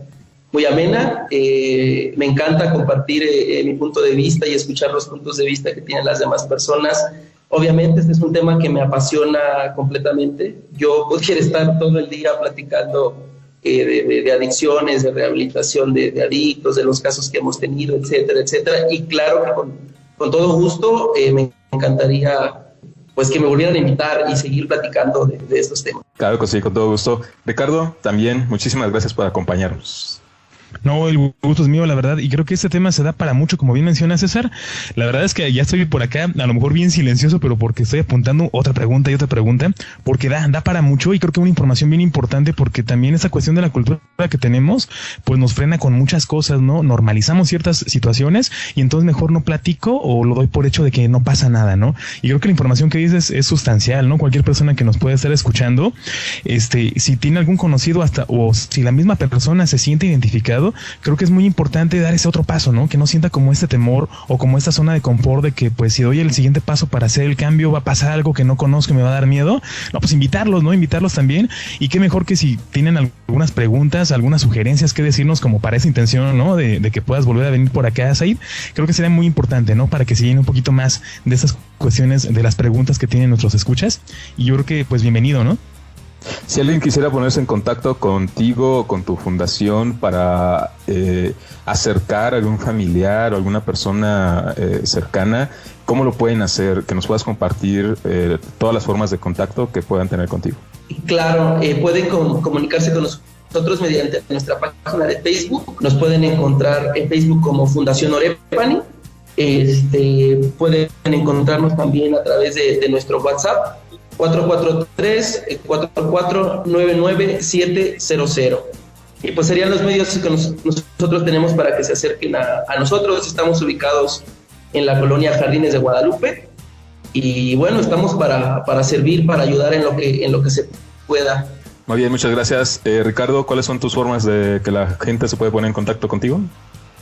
muy amena. Me encanta compartir mi punto de vista y escuchar los puntos de vista que tienen las demás personas. Obviamente este es un tema que me apasiona completamente. Yo pudiera estar todo el día platicando de adicciones, de rehabilitación de adictos, de los casos que hemos tenido, etcétera, etcétera. Y claro que con todo gusto me encantaría pues que me volvieran a invitar y seguir platicando de estos temas. Claro que sí, con todo gusto. Ricardo, también muchísimas gracias por acompañarnos. No, el gusto es mío, la verdad, y creo que este tema se da para mucho, como bien menciona César. La verdad es que ya estoy por acá, a lo mejor bien silencioso, pero porque estoy apuntando otra pregunta, porque da para mucho, y creo que una información bien importante, porque también esa cuestión de la cultura que tenemos, pues nos frena con muchas cosas, ¿no? Normalizamos ciertas situaciones, y entonces mejor no platico o lo doy por hecho de que no pasa nada, ¿no? Y creo que la información que dices es sustancial, ¿no? Cualquier persona que nos pueda estar escuchando, si tiene algún conocido o si la misma persona se siente identificado, creo que es muy importante dar ese otro paso, ¿no? Que no sienta como este temor o como esta zona de confort de que, pues, si doy el siguiente paso para hacer el cambio, va a pasar algo que no conozco y me va a dar miedo. No, pues invitarlos, ¿no? Invitarlos también. Y qué mejor que si tienen algunas preguntas, algunas sugerencias que decirnos como para esa intención, ¿no? De que puedas volver a venir por acá, Said. Creo que sería muy importante, ¿no? Para que se llene un poquito más de esas cuestiones, de las preguntas que tienen nuestros escuchas. Y yo creo que, pues, bienvenido, ¿no? Si alguien quisiera ponerse en contacto contigo o con tu fundación para acercar a algún familiar o alguna persona cercana, ¿cómo lo pueden hacer? Que nos puedas compartir todas las formas de contacto que puedan tener contigo. Claro, pueden comunicarse con nosotros mediante nuestra página de Facebook. Nos pueden encontrar en Facebook como Fundación Orepani. Pueden encontrarnos también a través de nuestro WhatsApp 443-4499-700. Y pues serían los medios que nosotros tenemos para que se acerquen a nosotros. Estamos ubicados en la colonia Jardines de Guadalupe y bueno, estamos para servir, para ayudar en lo que se pueda. Muy bien, muchas gracias. Ricardo, ¿cuáles son tus formas de que la gente se puede poner en contacto contigo?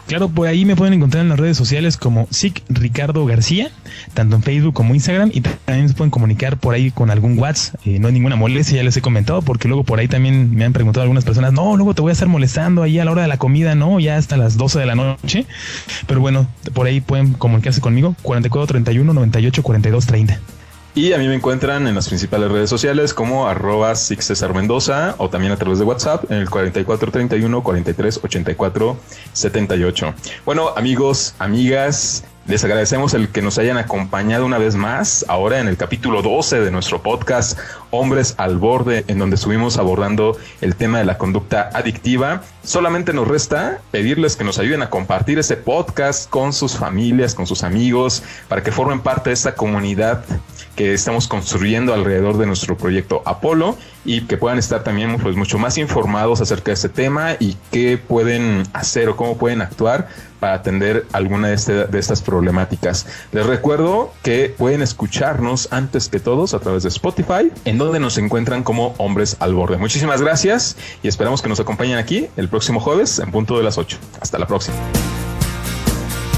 Claro, por ahí me pueden encontrar en las redes sociales como SIC Ricardo García, tanto en Facebook como Instagram, y también se pueden comunicar por ahí con algún WhatsApp. No hay ninguna molestia, ya les he comentado, porque luego por ahí también me han preguntado algunas personas, no, luego te voy a estar molestando ahí a la hora de la comida, no, ya hasta las 12 de la noche. Pero bueno, por ahí pueden comunicarse conmigo, 4431-984230. Y a mí me encuentran en las principales redes sociales como @SicCesarMendoza o también a través de WhatsApp en el 4431-4384-78. Bueno, amigos, amigas, les agradecemos el que nos hayan acompañado una vez más, ahora en el capítulo 12 de nuestro podcast Hombres al Borde, en donde estuvimos abordando el tema de la conducta adictiva. Solamente nos resta pedirles que nos ayuden a compartir este podcast con sus familias, con sus amigos, para que formen parte de esta comunidad que estamos construyendo alrededor de nuestro proyecto Apolo y que puedan estar también pues mucho más informados acerca de este tema y qué pueden hacer o cómo pueden actuar para atender alguna de estas problemáticas. Les recuerdo que pueden escucharnos antes que todos a través de Spotify, en donde nos encuentran como Hombres al Borde. Muchísimas gracias y esperamos que nos acompañen aquí el próximo jueves en punto de las 8. Hasta la próxima.